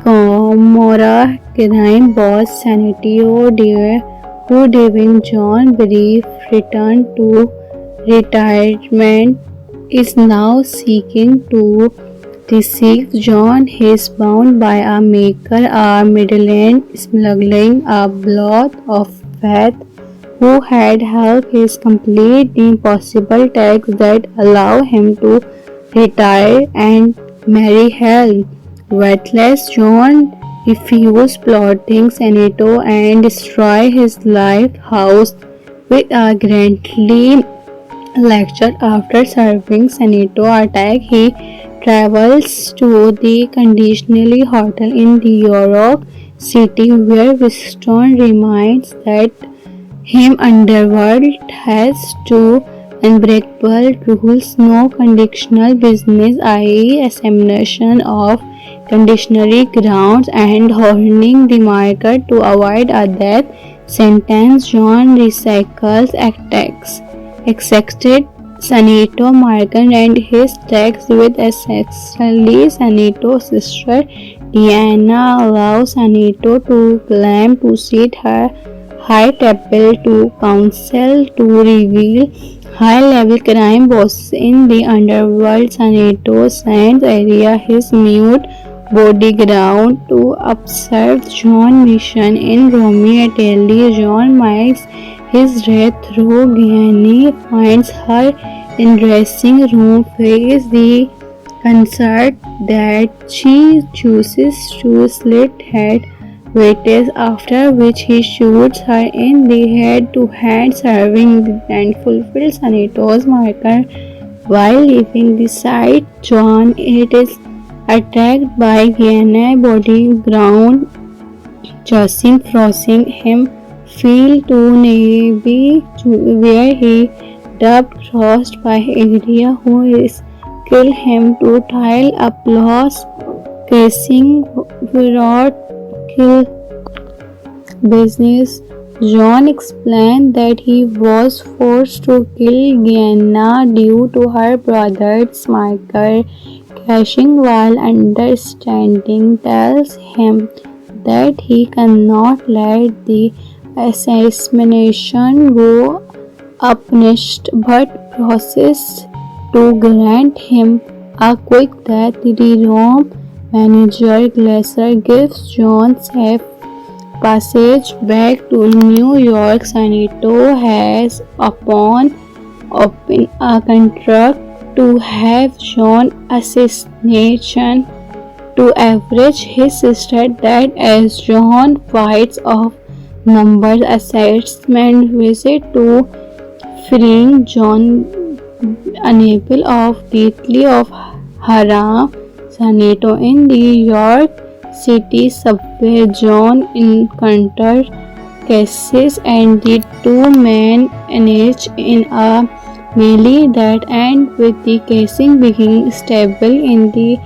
Camorra crime boss Sanitio Deer, who Devin John brief return to retirement, is now seeking to deceive John. He is bound by a maker, a middleman smuggling a blood of faith, who had helped him complete the impossible task that allow him to retire and marry Helen. Worthless John refused, plotting Senato and destroy his lighthouse with a grandly lecture. After serving Senato attack, he travels to the conditionally hotel in New York City, where Winston reminds that him underworld has two unbreakable rules: no conditional business, i.e. assimilation of conditionary grounds, and honing the market to avoid a death sentence. John recycles accepted Senator Morgan and his text with essentially Senato's sister Diana, allows Senator to claim to seat her high table to counsel to reveal high-level crime bosses in the underworld. Senator Sands area his mute bodyguard to observe John's mission in Romeo, Italy. John makes his way through Gianni, finds her in dressing room, faces the concert that she chooses to slit head waiters, after which he shoots her in the head to hand, serving and fulfills Senator's marker. While leaving the site, John is attacked by Gianni bodyguard, forcing him flee to Navy, where he double-crossed by area who is kill him to tile applause, casing without kill business. John explained that he was forced to kill Gianna due to her brother's marker cashing, while understanding tells him that he cannot let the assassination go unpunished, but promises to grant him a quick death. The Rome manager Glaser gives John safe passage back to New York. Senator has upon open a contract to have John assassination to average his sister, that as John fights off numbers assessment visit to freeing John unable of deeply of Haram. Senator in New York City subway, John encounters Cassis and the two men engage in a melee that ends with the casing being stable in the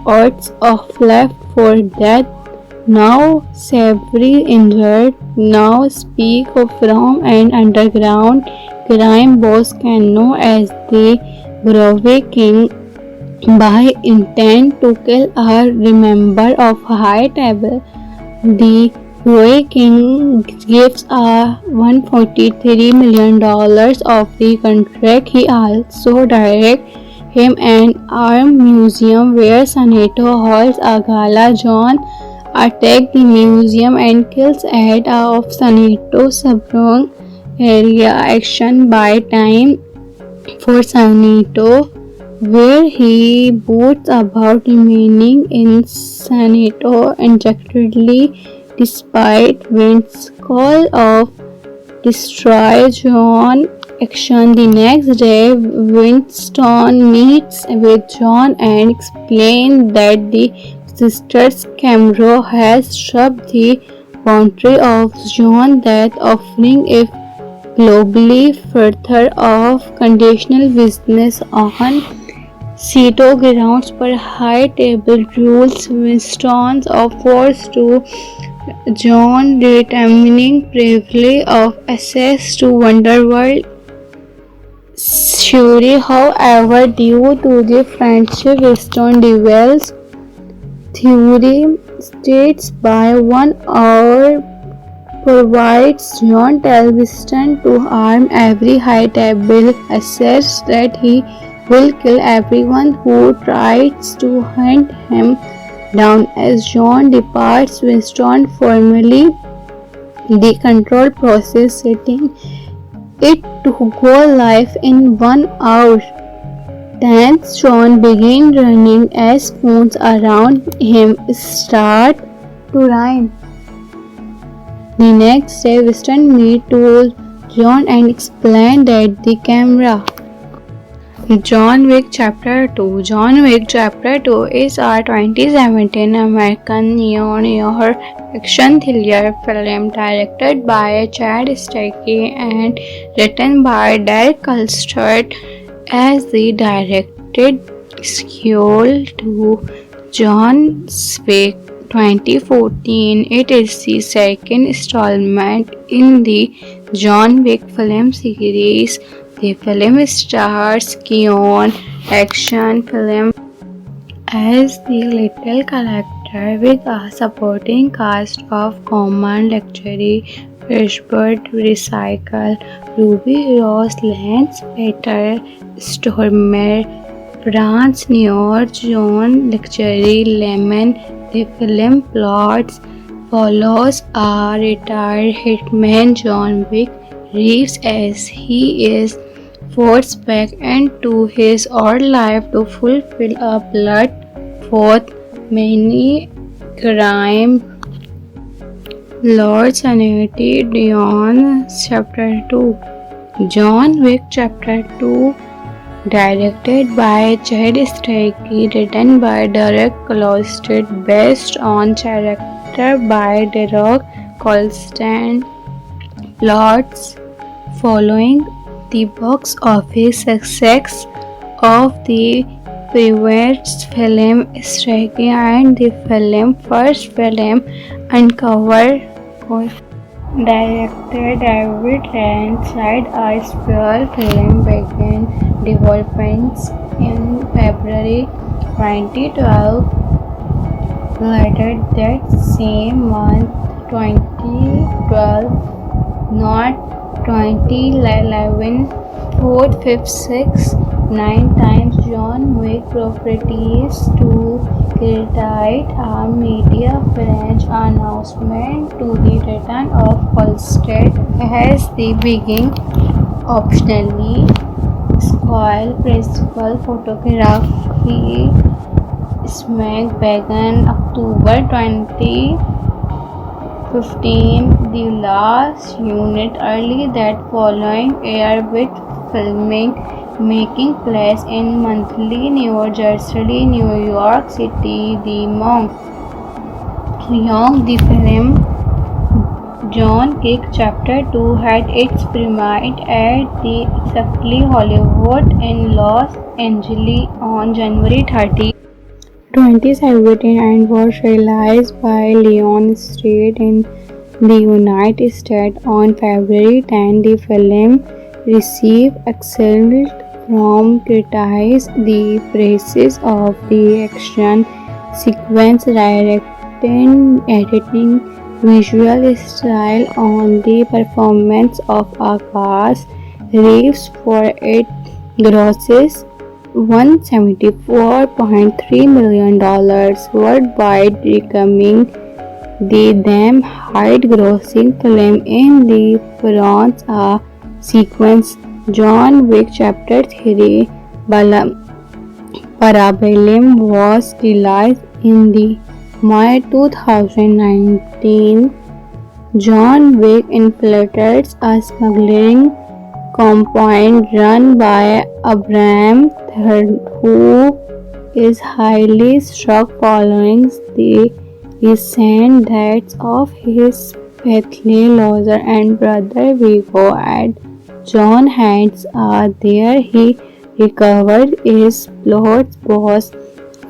odds of left for death. Now severely injured, now speak of from an underground crime boss Cano as the Grove King by intent to kill a member of High Table. The Grove King gives a $143 million of the contract. He also directs him an armed museum where Senator holds a gala. John attacks the museum and kills head of Senator Sabrong area action by time for Senator, where he boasts about remaining in Senator unexpectedly despite Vince's call of destroy John action. The next day, Winston meets with John and explains that the sister's camera has shoved the boundary of John's death, offering if globally further of conditional business on Ceto grounds per high table rules. Winston's offers to John determining privilege of access to Wonderworld. Shuri, however, due to the friendship Winston develops theory states by 1 hour provides John Telviston to harm every high table, asserts that he will kill everyone who tries to hunt him down. As John departs, Winston formally the control process, setting it to go live in 1 hour. Thence John begins running as phones around him start to ring. The next day, Winston meets to John and explains that the camera. John Wick Chapter 2. John Wick Chapter 2 is a 2017 American neo-noir action thriller film directed by Chad Stahelski and written by Derek Kolstad as the directed sequel to John Wick 2014. It is the second installment in the John Wick film series. The film stars Keanu action film as the little character with a supporting cast of Common Luxury, Fishbird Recycle, Ruby Rose, Lance Peter, Stormer, France New John Luxury, Lemon. The film plot follows a retired hitman John Wick Reeves as he is forced back into his old life to fulfill a blood-fought many crime. Lord Sanity Dion Chapter 2. John Wick Chapter 2, directed by Chad Stahelski, written by Derek Kolstad, based on character by Derek Kolstad. Plots following the box office success of the previous film, Stahelski and the first film Uncover. Director David Lynch said a spell film began development in February 2012. Later that same month, 2012, not 2011, 4, 5, 6, 9 times John Wick properties to credit a media French announcement to the return of Kolstad as the beginning optionally Squall principal photography Smack began October 2015. The last unit early that following year with filming making place in monthly New Jersey, New York City. The Monk. The film John Wick Chapter 2 had its premiere at the Exactly Hollywood in Los Angeles on January 30, 2017 and was released by Lionsgate in the United States on February 10. The film received excellent from critics. The praises of the action sequence, directing, editing, visual style on the performance of Akash Reeves for it grosses $174.3 million worldwide, becoming the then highest grossing film in the France sequence. John Wick Chapter 3 Parabellum was released in the May 2019. John Wick infiltrates a smuggling compound run by Abraham III, who is highly struck following the recent deaths of his faithful lawyer and brother Viggo at John's hands are there. He recovered his plot was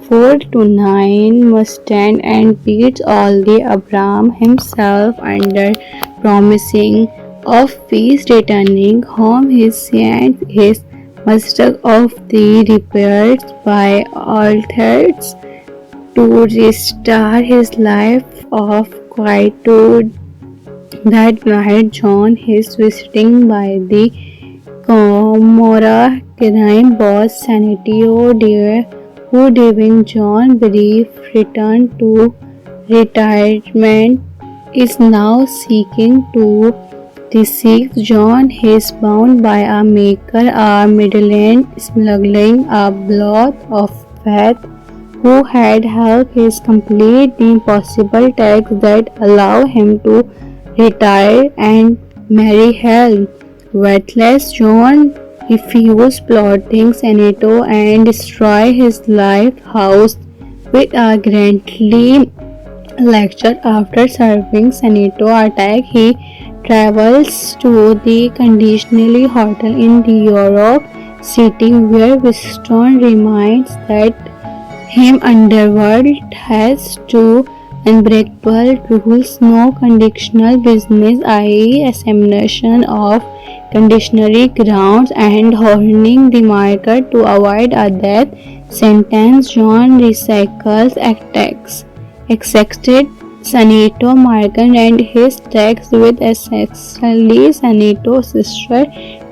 4-9 Mustang and beats all the Abraham himself under promising of peace. Returning home, he sent his Mustang of the repairs by authors to restore his life of quietude. That night, John is visiting by the Comora crime boss Sanitio Deer, who during John brief return to retirement is now seeking to deceive John. He is bound by a maker, a middleman smuggling a blood of faith who had helped him complete the impossible task that allow him to retire and marry Helen. Worthless John refused, plotting Senator and destroy his life house with a grandly lecture. After serving Senator attack, he travels to the conditionally hotel in the York City, where Winston reminds that him underworld has two unbreakable rules: no conditional business, i.e. assimilation of conditionary grounds, and honoring the marker to avoid a death sentence. John recycles attacks, accepted Senator Morgan and his text with essentially Senator's sister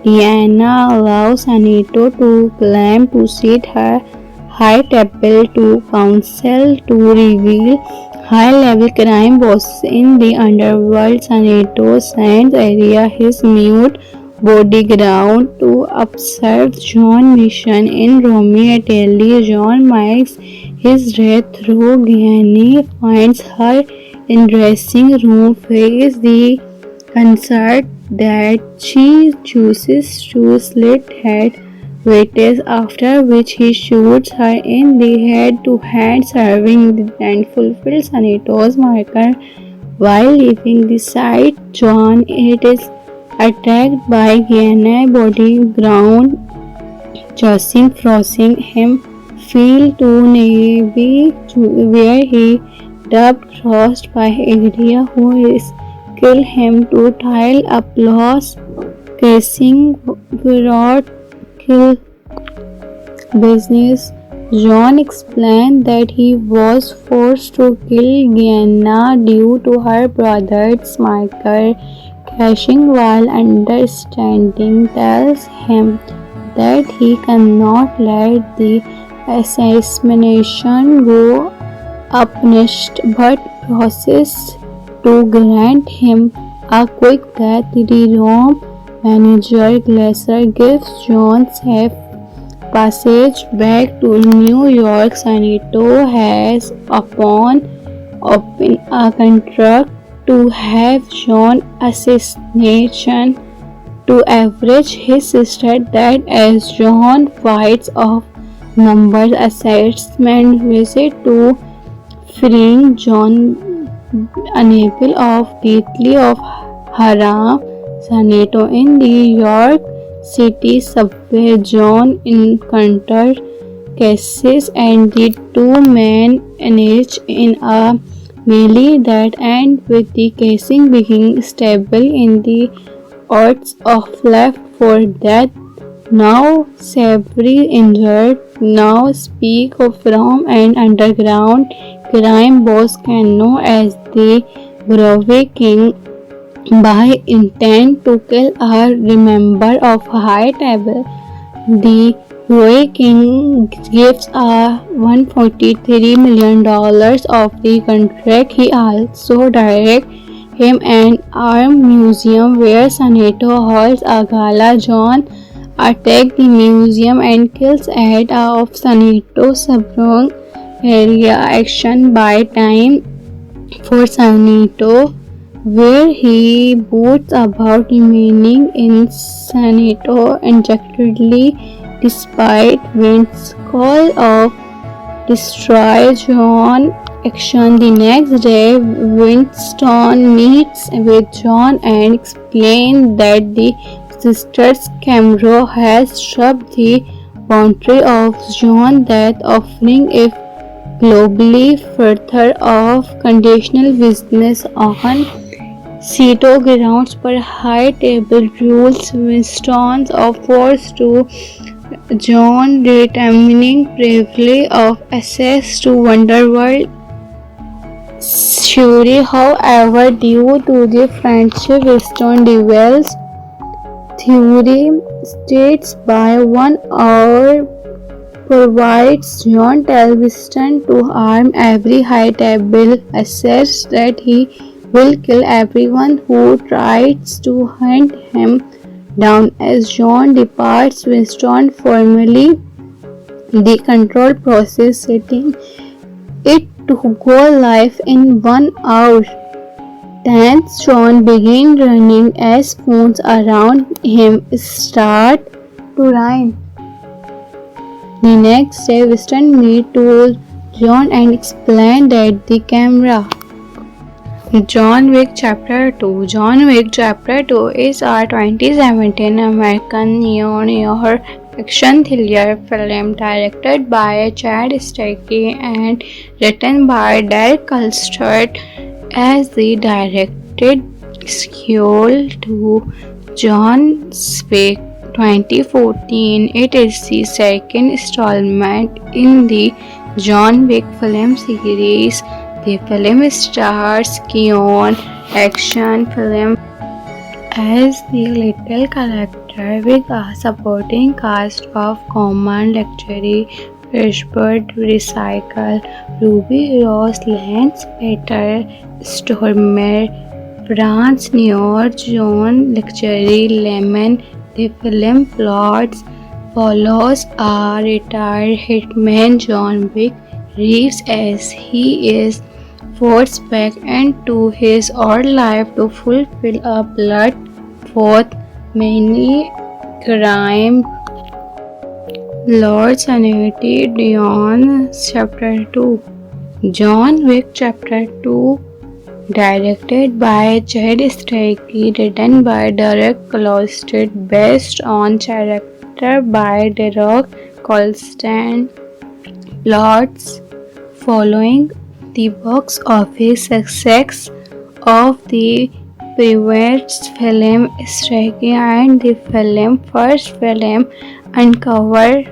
Diana, allows Senator to claim to seat her high table to counsel to reveal high-level crime bosses in the underworld. Senator sends area his mute bodyguard to observe John's mission in Romeo, Italy. John makes his way through Gianni, finds her in dressing room, face the concert that she chooses to slit head waiters, after which he shoots her in the head to hand, serving and fulfills Senator's marker. While leaving the site, John is attacked by Gianni bodyguard, chasing, forcing him feel to Navy, where he dubbed crossed by area who is kill him to tile applause, casing without kill business. John explained that he was forced to kill Gianna due to her brother's marker crashing, while understanding tells him that he cannot let the assassination go unpunished, but promises to grant him a quick death. The Rome manager Glaser gives John safe passage back to New York. Senator has opened a contract to have John assassination to average his sister, that as John fights off numbers assessment visit to freeing John unable of deeply of Haram. Senator in the York City subway, John encountered cases and the two men engaged in a melee that end with the casing being stable in the odds of left for death. Now severely injured, now speak of from an underground crime boss Cano as the Grove King by intent to kill a member of High Table. The Grove King gives a $143 million of the contract. He also directs him an armed museum where Senator holds a gala. John attacks the museum and kills head of Senator Sabrong area. Action by time for Senator, where he boasts about remaining in Senator unexpectedly despite Vince's call of destroy John action. The next day, Winston meets with John and explains that the sisters Camero has shoved the boundary of John death, offering a globally further of conditional business on Ceto grounds per high table rules. Winston's offers to John determining privilege of access to Wonderworld. Shuri, however, due to the friendship Winston develops theory states by 1 hour provides John Winston to harm every high table, asserts that he will kill everyone who tries to hunt him down. As John departs, Winston formally the control process, setting it to go live in 1 hour. Thence John began running as phones around him start to ring. The next day, Winston meets to John and explains that the camera. John Wick Chapter 2. John Wick Chapter 2 is a 2017 American neo-noir action thriller film directed by Chad Stahelski and written by Derek Kolstad as the directed sequel to John Wick 2014. It is the second installment in the John Wick film series. The film stars Keanu action film as the little character with a supporting cast of Common Luxury, Freshbird Recycle, Ruby Rose, Lance Peter, Stormer, France New John Luxury, Lemon. The film plot follows a retired hitman John Wick Reeves as he is forced back into his old life to fulfill a blood-forth many crime. Lord Sanity Dion Chapter 2. John Wick Chapter 2, directed by Chad Stahelski, written by Derek Kolstad, based on character by Derek Kolstad. Plots following the box office success of the previous film, Stahelski and the first film Uncover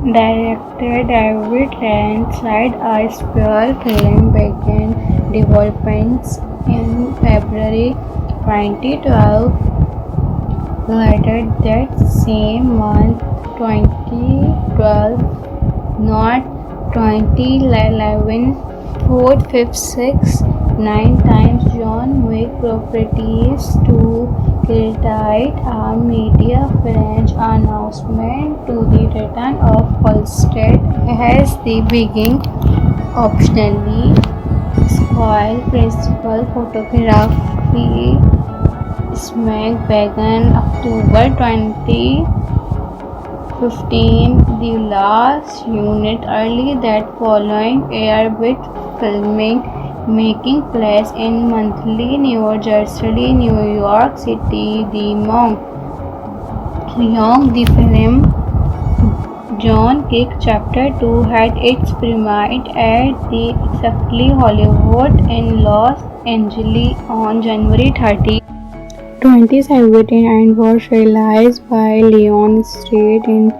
Director David Lynch said a sphere film began development in February 2012. Later that same month, 2012, not 2011, 4, 5, 6, 9 times John Wick properties to create a media french announcement to the return of Kolstad as the beginning optionally spoil principal photography smack began October 2015. The last unit early that following air with filming making place in monthly New Jersey, New York City. The the film John Wick Chapter 2 had its premiere at the exactly Hollywood in Los Angeles on January 30, 2017 and was released by Lionsgate in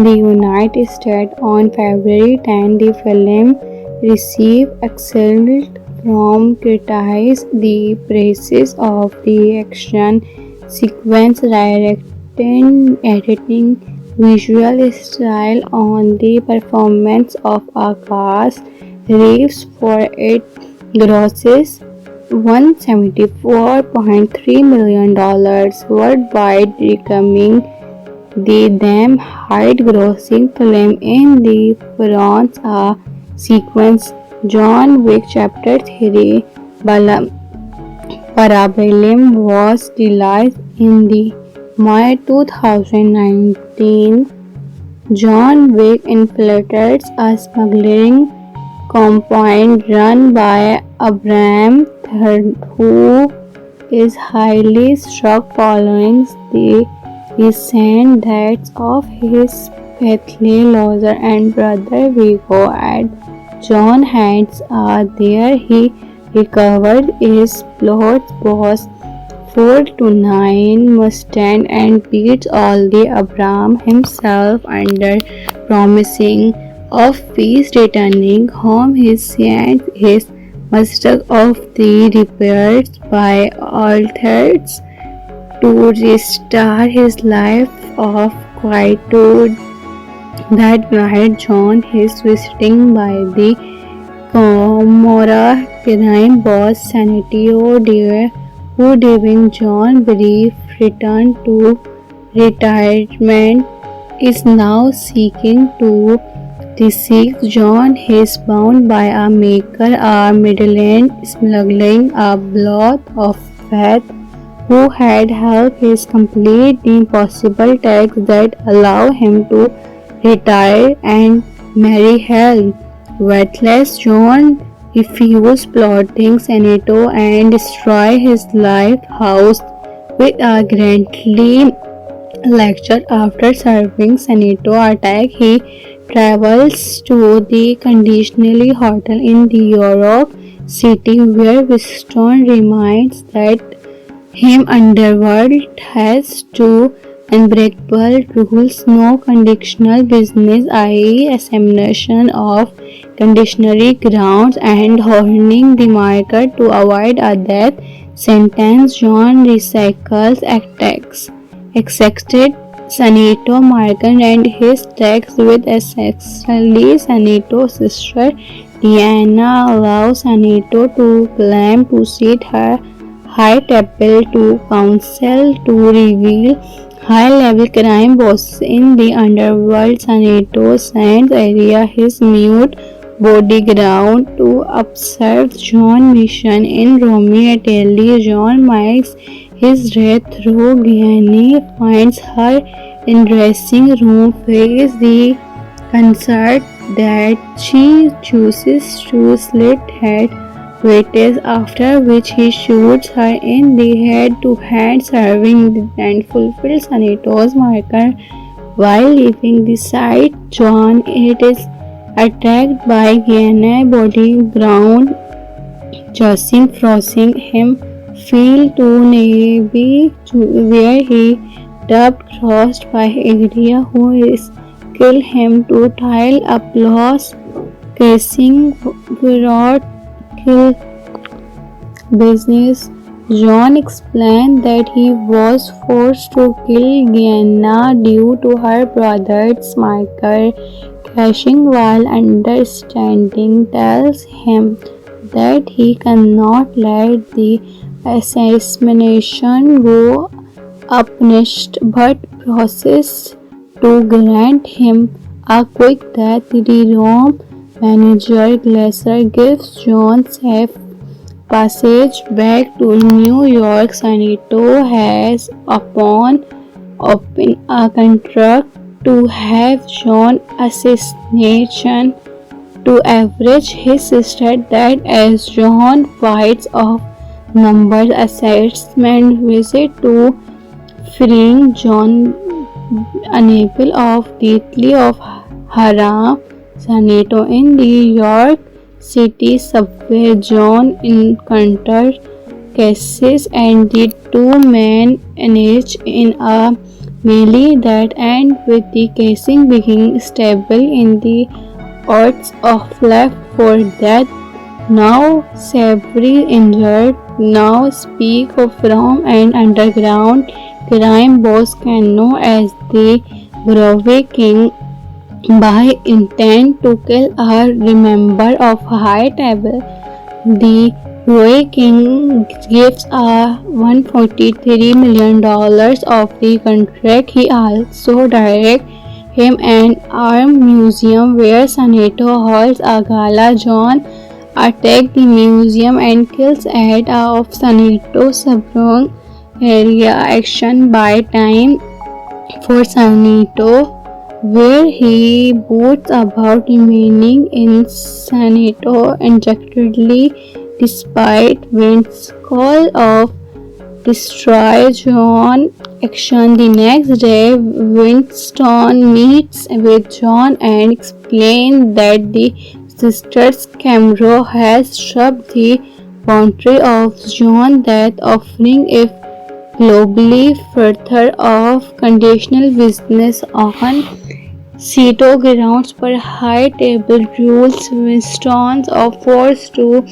the United States on February 10. The film received excellent from critics. The praises of the action sequence, directing, editing, visual style on the performance of Akash Reeves for it grosses $174.3 million worldwide, becoming the damn high-grossing film in the France sequence. John Wick Chapter 3 Parabellum was released in the May 2019. John Wick infiltrates a smuggling compound run by Abraham who is highly struck following the recent deaths of his Bethlehem Lozer and brother Vigo at John Hands. There he recovered his plot's boss 4-9 Mustang and beats all the Abraham himself under promising of peace. Returning home, he sent his master of the repairs by altars to restore his life of quietude. That night, John is visiting by the Gomorrah crime boss Sanitio Deer, who Devin John Brief returned to retirement, is now seeking to deceive John. Is bound by a maker, a middleman smuggling a blood of faith, who had helped him complete the impossible task that allow him to retire and marry Helen. Worthless John refused, plotting Senator and destroy his lighthouse with a grandly lecture. After serving Senator attack, he travels to the conditionally hotel in the York City, where Winston reminds that him underworld has two unbreakable rules: no conditional business, i.e. assimilation of conditionary grounds, and honing the market to avoid a death sentence. John recycles attacks accepted Senator Morgan and his text with essentially Senator's sister Diana, allows Senator to claim to seat her high table to counsel to reveal high-level crime bosses in the underworld. Senator sends area his mute bodyguard to observe John's mission in Rome, Italy. John makes his way through Gianni, finds her in dressing room, face the concert that she chooses to slit head waiters, after which he shoots her in the head to hand, serving and fulfills Senator's marker. While leaving the site, John it is attacked by Gianni bodyguard, Justin forcing him feel to Navy, where he double crossed by Agria, who is kill him to tile applause, casing without kill business. John explained that he was forced to kill Gianna due to her brother's marker crashing, while understanding tells him that he cannot let the assassination go unpunished, but promises to grant him a quick death. The Rome manager Glaser gives John safe passage back to New York. Senator has upon open a contract to have John assassination to average his sister that as John fights off numbers assessment visit to freeing John unable of deeply of Haram. Senator in the York City subway, John encounters Cassis and the two men engage in a melee that ends with the casing being stable in the odds of left for death. Now severely injured, now speak of from an underground crime boss can know as the Grove King by intent to kill a member of high table. The Grove King gives a $143 million of the contract. He also directs him an armed museum where Senator holds a gala. John attacks the museum and kills head of Senator Sabrong area action by time for Senator, where he boasts about remaining in Senator unexpectedly despite Vince's call of destroy John action. The next day, Winston meets with John and explains that the sister's camera has shoved the boundary of John's death, offering if globally further of conditional business on Ceto grounds per high table rules. Winston's offers to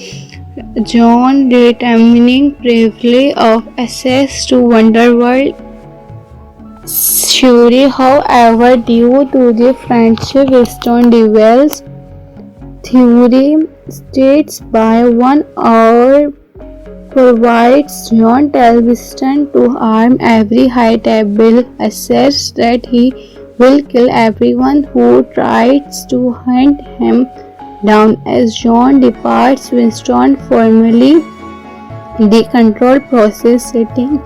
John determining privilege of access to Wonderworld. Shuri, however, due to the friendship, Winston develops theory states by 1 hour provides John tells Winston to harm every high table, asserts that he will kill everyone who tries to hunt him down. As John departs, Winston formally the control process, setting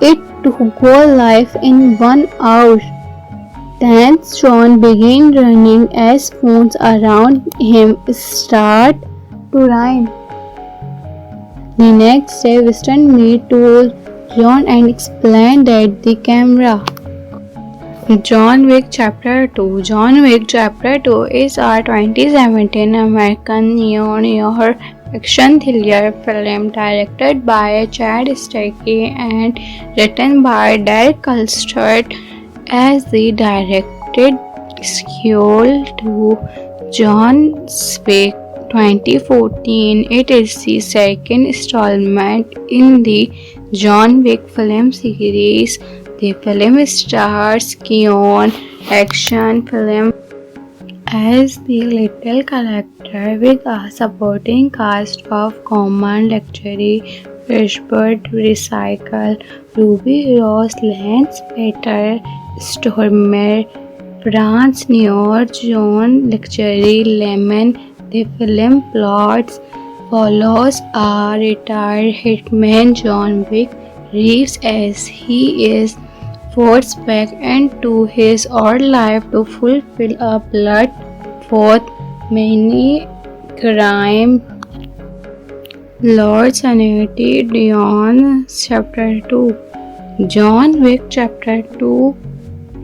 it to go live in 1 hour. Thence John begins running as phones around him start to ring. The next day, Winston meets to John and explains that the camera. John Wick Chapter 2. John Wick Chapter 2 is a 2017 American neo-noir action thriller film directed by Chad Stahelski and written by Derek Kolstad as the directed sequel to John Wick 2014. It is the second installment in the John Wick film series. The film stars Keanu action film as the little character with a supporting cast of common luxury Fishbird Recycle, Ruby Rose, Lance Peter, Stormer, France Noir, John Luxury Lemon. The film plots follows a retired hitman John Wick Reeves as he is forced back into his old life to fulfill a blood-fought many crime. Lord Sanity Dion Chapter 2. John Wick Chapter 2,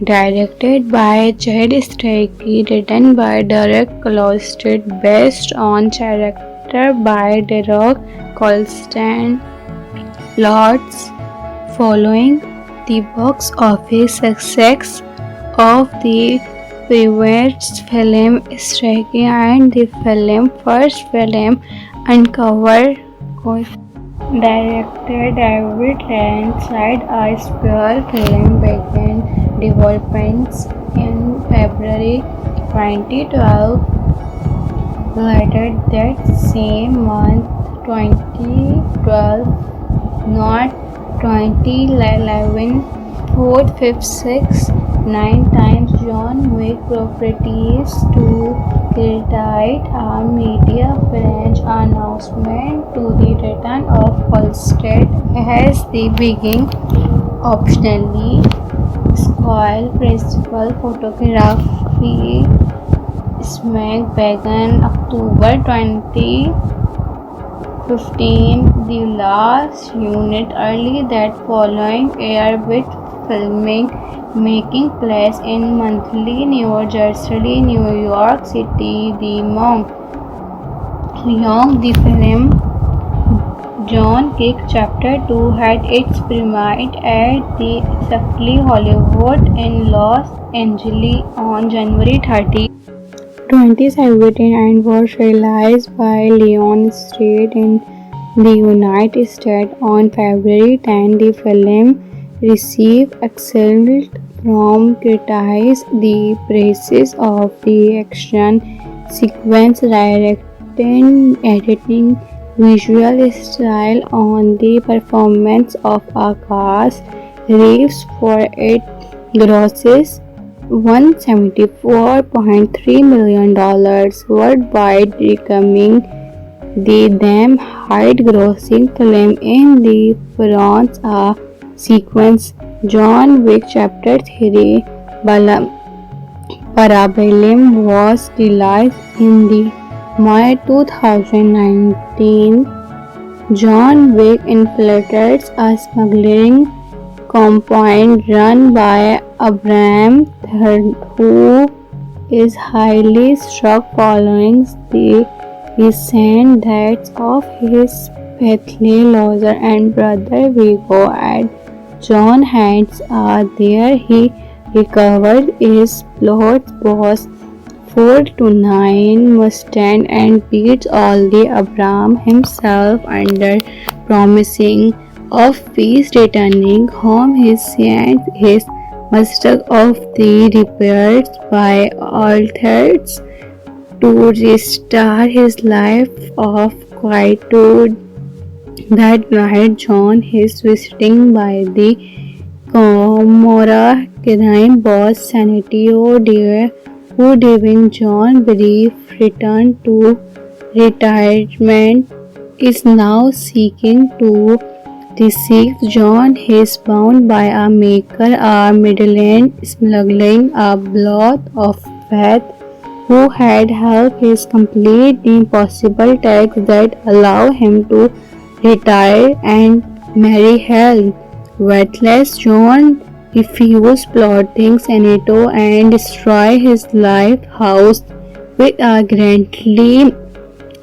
directed by Chad Stahelski, written by Derek Kolstad, based on character by Derek Kolstad. Plots following the box office success of the previous film Stahelski and the film's first film Uncover. Director David Lynch said a spell film began development in February 2012. Later that same month, 2012, not 2011, 4, 5, 6, 9 times John Wick properties to create a media french announcement to the return of Kolstad as the beginning optionally spoil principal photography smack began October 2015. The last unit early that following air with filming making place in monthly New Jersey, New York City. The Monk. The film John Wick Chapter 2 had its premiere at the Safely Hollywood in Los Angeles on January 30, 2017 and was released by Lionsgate in the United States on February 10. The film received excellent from critics. The praises of the action sequence, directing, editing, visual style on the performance of Akash Reeves for it grosses $174.3 million worldwide, becoming the then highest-grossing film in the France sequence. John Wick Chapter 3 Parabellum was released in the May 2019. John Wick infiltrates a smuggling compound run by Abraham who is highly struck following the recent deaths of his faithful lover and brother Vigo. At John hands are there. He recovers his plot boss 4 to 9 Mustang and beats only Abraham himself under promising of peace. Returning home, he sends his Mustang of the repairs by authors to restore his life of quietude. That night, John is visited by the Gomorrah crime boss Sanitio Dare, who giving John brief return to retirement is now seeking to deceive John. He is bound by a maker, a middleman smuggling a blood of faith who had helped his complete the impossible tax that allow him to retire and marry Hell. Worthless John refused, plotting Senator and destroy his lighthouse with a grandly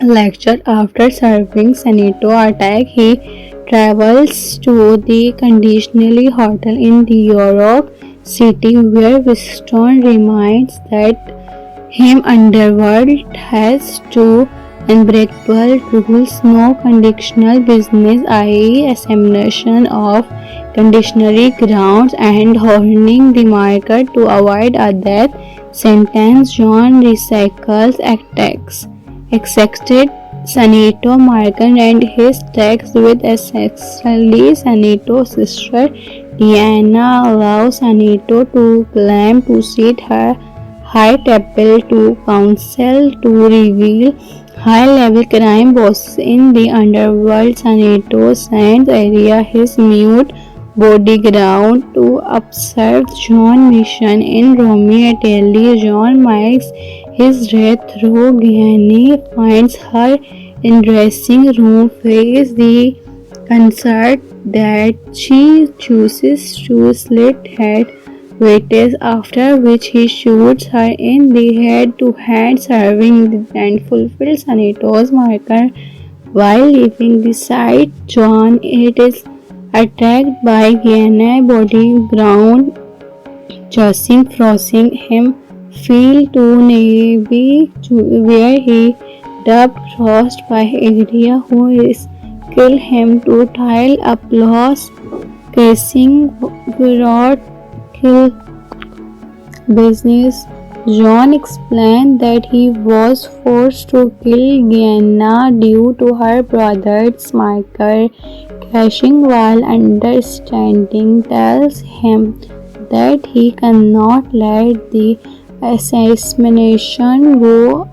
lecture. After serving Senator attack, he travels to the conditionally hotel in New York City, where Winston reminds that him underworld has two unbreakable rules: no conditional business, i.e. assimilation of conditionary grounds, and honing the market to avoid a death sentence. John recycles attacks accepted Senator Morgan and his text with essentially Senator's sister Diana allows Senator to claim to seat her high table to counsel to reveal high-level crime bosses in the underworld. Senator sends area his mute bodyguard to observe John's mission in Romeo, Italy. John makes his way through Guyana, finds her in dressing room, face the concert that she chooses to slit head waiters, after which he shoots her in the head to hand, serving and fulfills Senator's marker. While leaving the site, John is attacked by Guyana bodyguard, forcing him flee to Navy, where he dubbed crossed by area who is kill him to tile applause casing brought kill business. John explained that he was forced to kill Guyana due to her brother's marker crashing, while understanding tells him that he cannot let the assassination go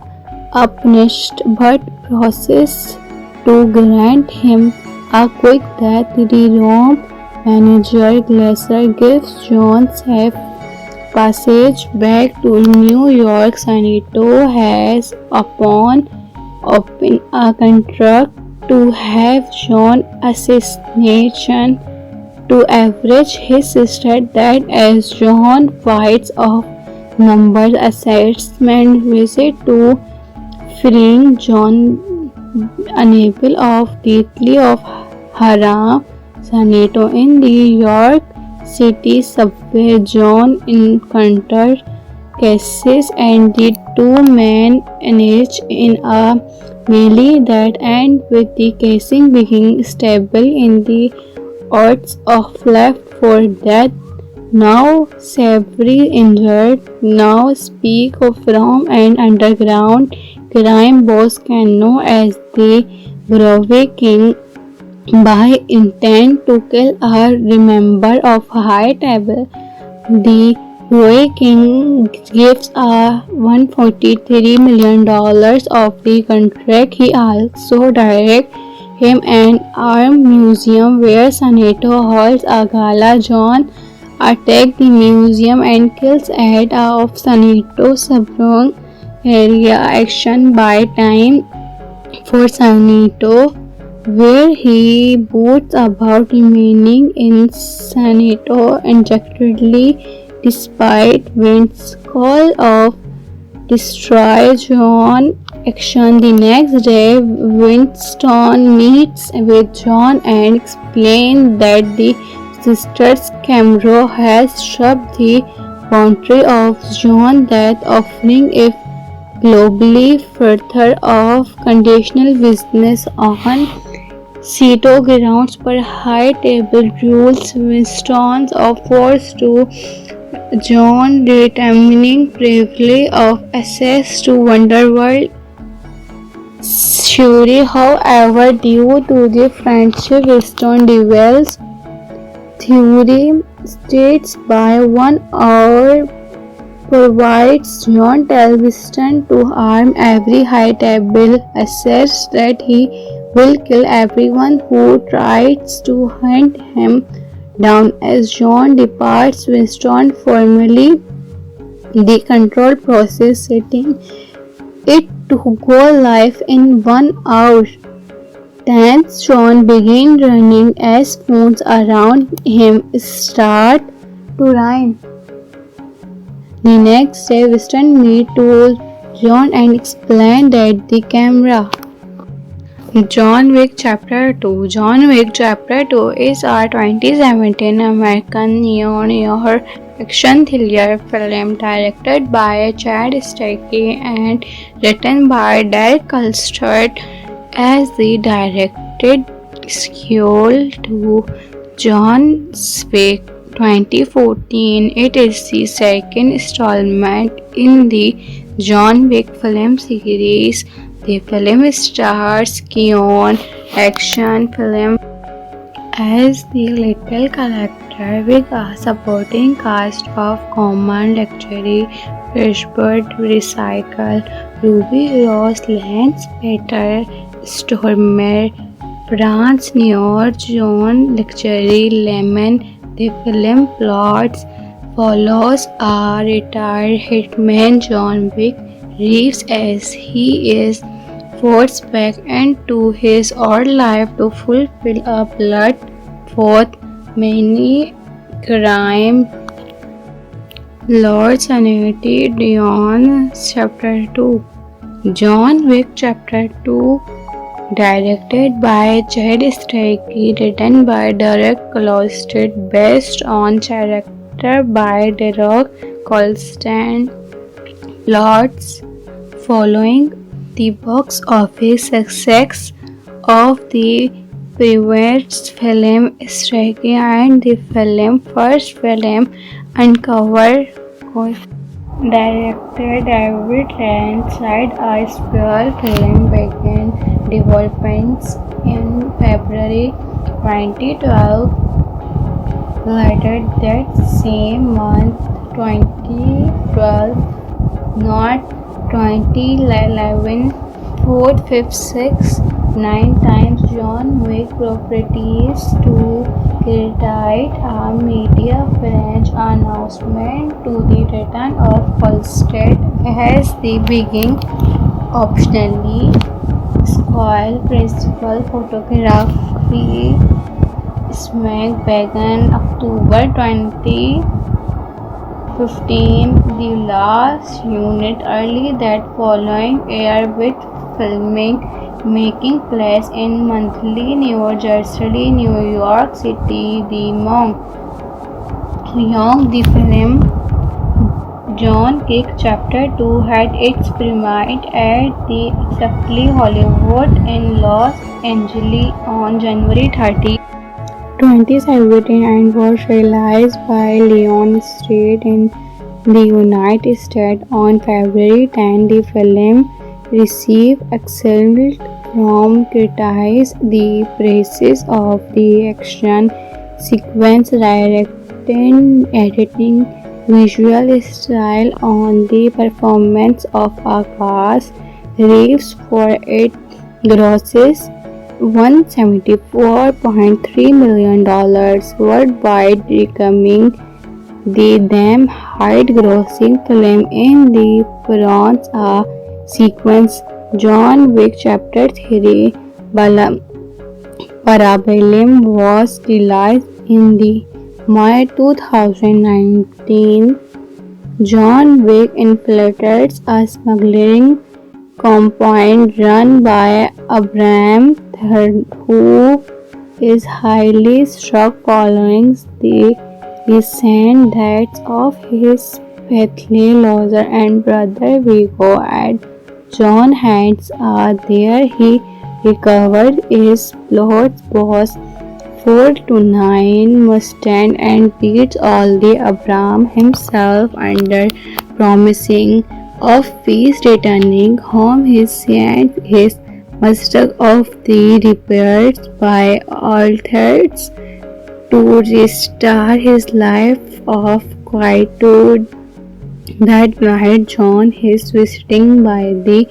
unpunished, but promises to grant him a quick death. The romp manager Glaser gives John safe passage back to New York. Senator has upon open a contract to have John assassination to average his sister that as John fights off numbers assessment visit to freeing John unable of deeply of Haram. Senator in New York City subway, John encounters cases and the two men engage in a melee that ends with the casing being stable in the odds of left for death. Now severely injured, now speak of from an underground crime boss can know as the Grove King by intent to kill a member of high table. The Grove King gives a $143 million of the contract. He also directs him an armed museum where Senator holds a gala. John attacks the museum and kills head of Senator Sabrong area action by time for Senator where he boasts about remaining incognito indefinitely despite Vince's call of destroy John action. The next day, Winston meets with John and explains that the sisters Camro has shoved the boundary of John's death offering if globally further of conditional business on Ceto grounds per high table rules. Winston's offers to John determining briefly of access to Wonderworld. Shuri, however, due to the friendship Winston develops theory states by 1 hour provides John Telviston to harm every high table asserts that he will kill everyone who tries to hunt him down. As John departs, Winston formally the control process, setting it to go live in 1 hour. Tense, John begins running as phones around him start to ring. The next day, Winston meets to John and explains that the camera. John Wick Chapter 2. John Wick Chapter 2 is a 2017 American neo-noir action thriller film directed by Chad Stahelski and written by Derek Kolstad as the directed sequel to John Wick 2014. It is the second installment in the John Wick film series. The film stars Keanu action film as the little character with a supporting cast of Common Lectury, Freshbird Recycle, Ruby Rose, Lance Peter, Stormer, France Noir, John Lectury, Lemon. The film plot follows a retired hitman John Wick Reeves as he is forced back into his old life to fulfill a blood-fought many crime Lord Sanity Dion Chapter 2. John Wick Chapter 2, directed by Chad Stahelski, written by Derek Kolstad, based on character by Derek Kolstad. Plots following the box office success of the previous film, Stahelski and the first film Uncover Director David Lynch said a spell film began development in February 2012. Later that same month, 2012, not 2011, 4, 5, 6, 9 times John Wick properties to create a media French announcement to the return of Kolstad as the beginning optionally Squall principal photography Smack began October 2015. The last unit early that following air with filming making place in monthly New Jersey, New York City. The the film John Wick Chapter 2 had its premiere at the Exactly Hollywood in Los Angeles on January 30, 2017 and was released by Lionsgate in the United States on February 10. The film received excellent from critics. The praises of the action sequence, directing, editing, visual style on the performance of Akash Reeves for it grosses $174.3 million worldwide, becoming the then highest grossing film in the France sequence. John Wick Chapter 3 Parabellum was released in the May 2019. John Wick infiltrates a smuggling compound run by Abraham who is highly struck following the recent deaths of his faithful lawyer and brother Vigo and John Hands are there. He recovered his plot's boss 4-9 Mustang and beats all the Abraham himself under promising of peace. Returning home, he sent his Mustang of the repairs by authors to restore his life of quietude. That night, John is visiting by the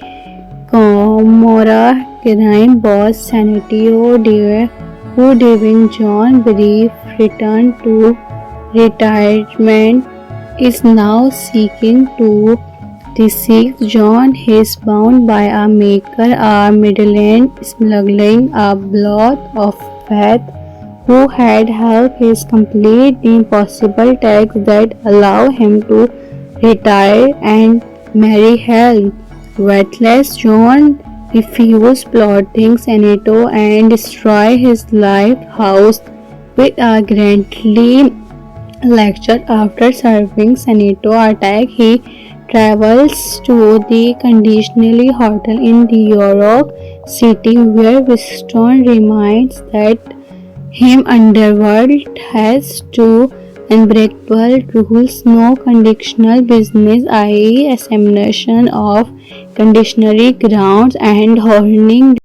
Camorra crime boss Santiago Diaz, who leaving John brief return to retirement, is now seeking to deceive John. He is bound by a maker, a Midland smuggling a blood of faith who had helped his complete the impossible tax that allow him to retire and marry Hell. Worthless John refused plotting Senator and destroy his lighthouse with a grandly lecture. After serving Senator attack, he travels to the conditionally hotel in New York City, where Winston reminds that him underworld has two unbreakable rules: no conditional business, i.e. assimilation of conditionary grounds, and hoarding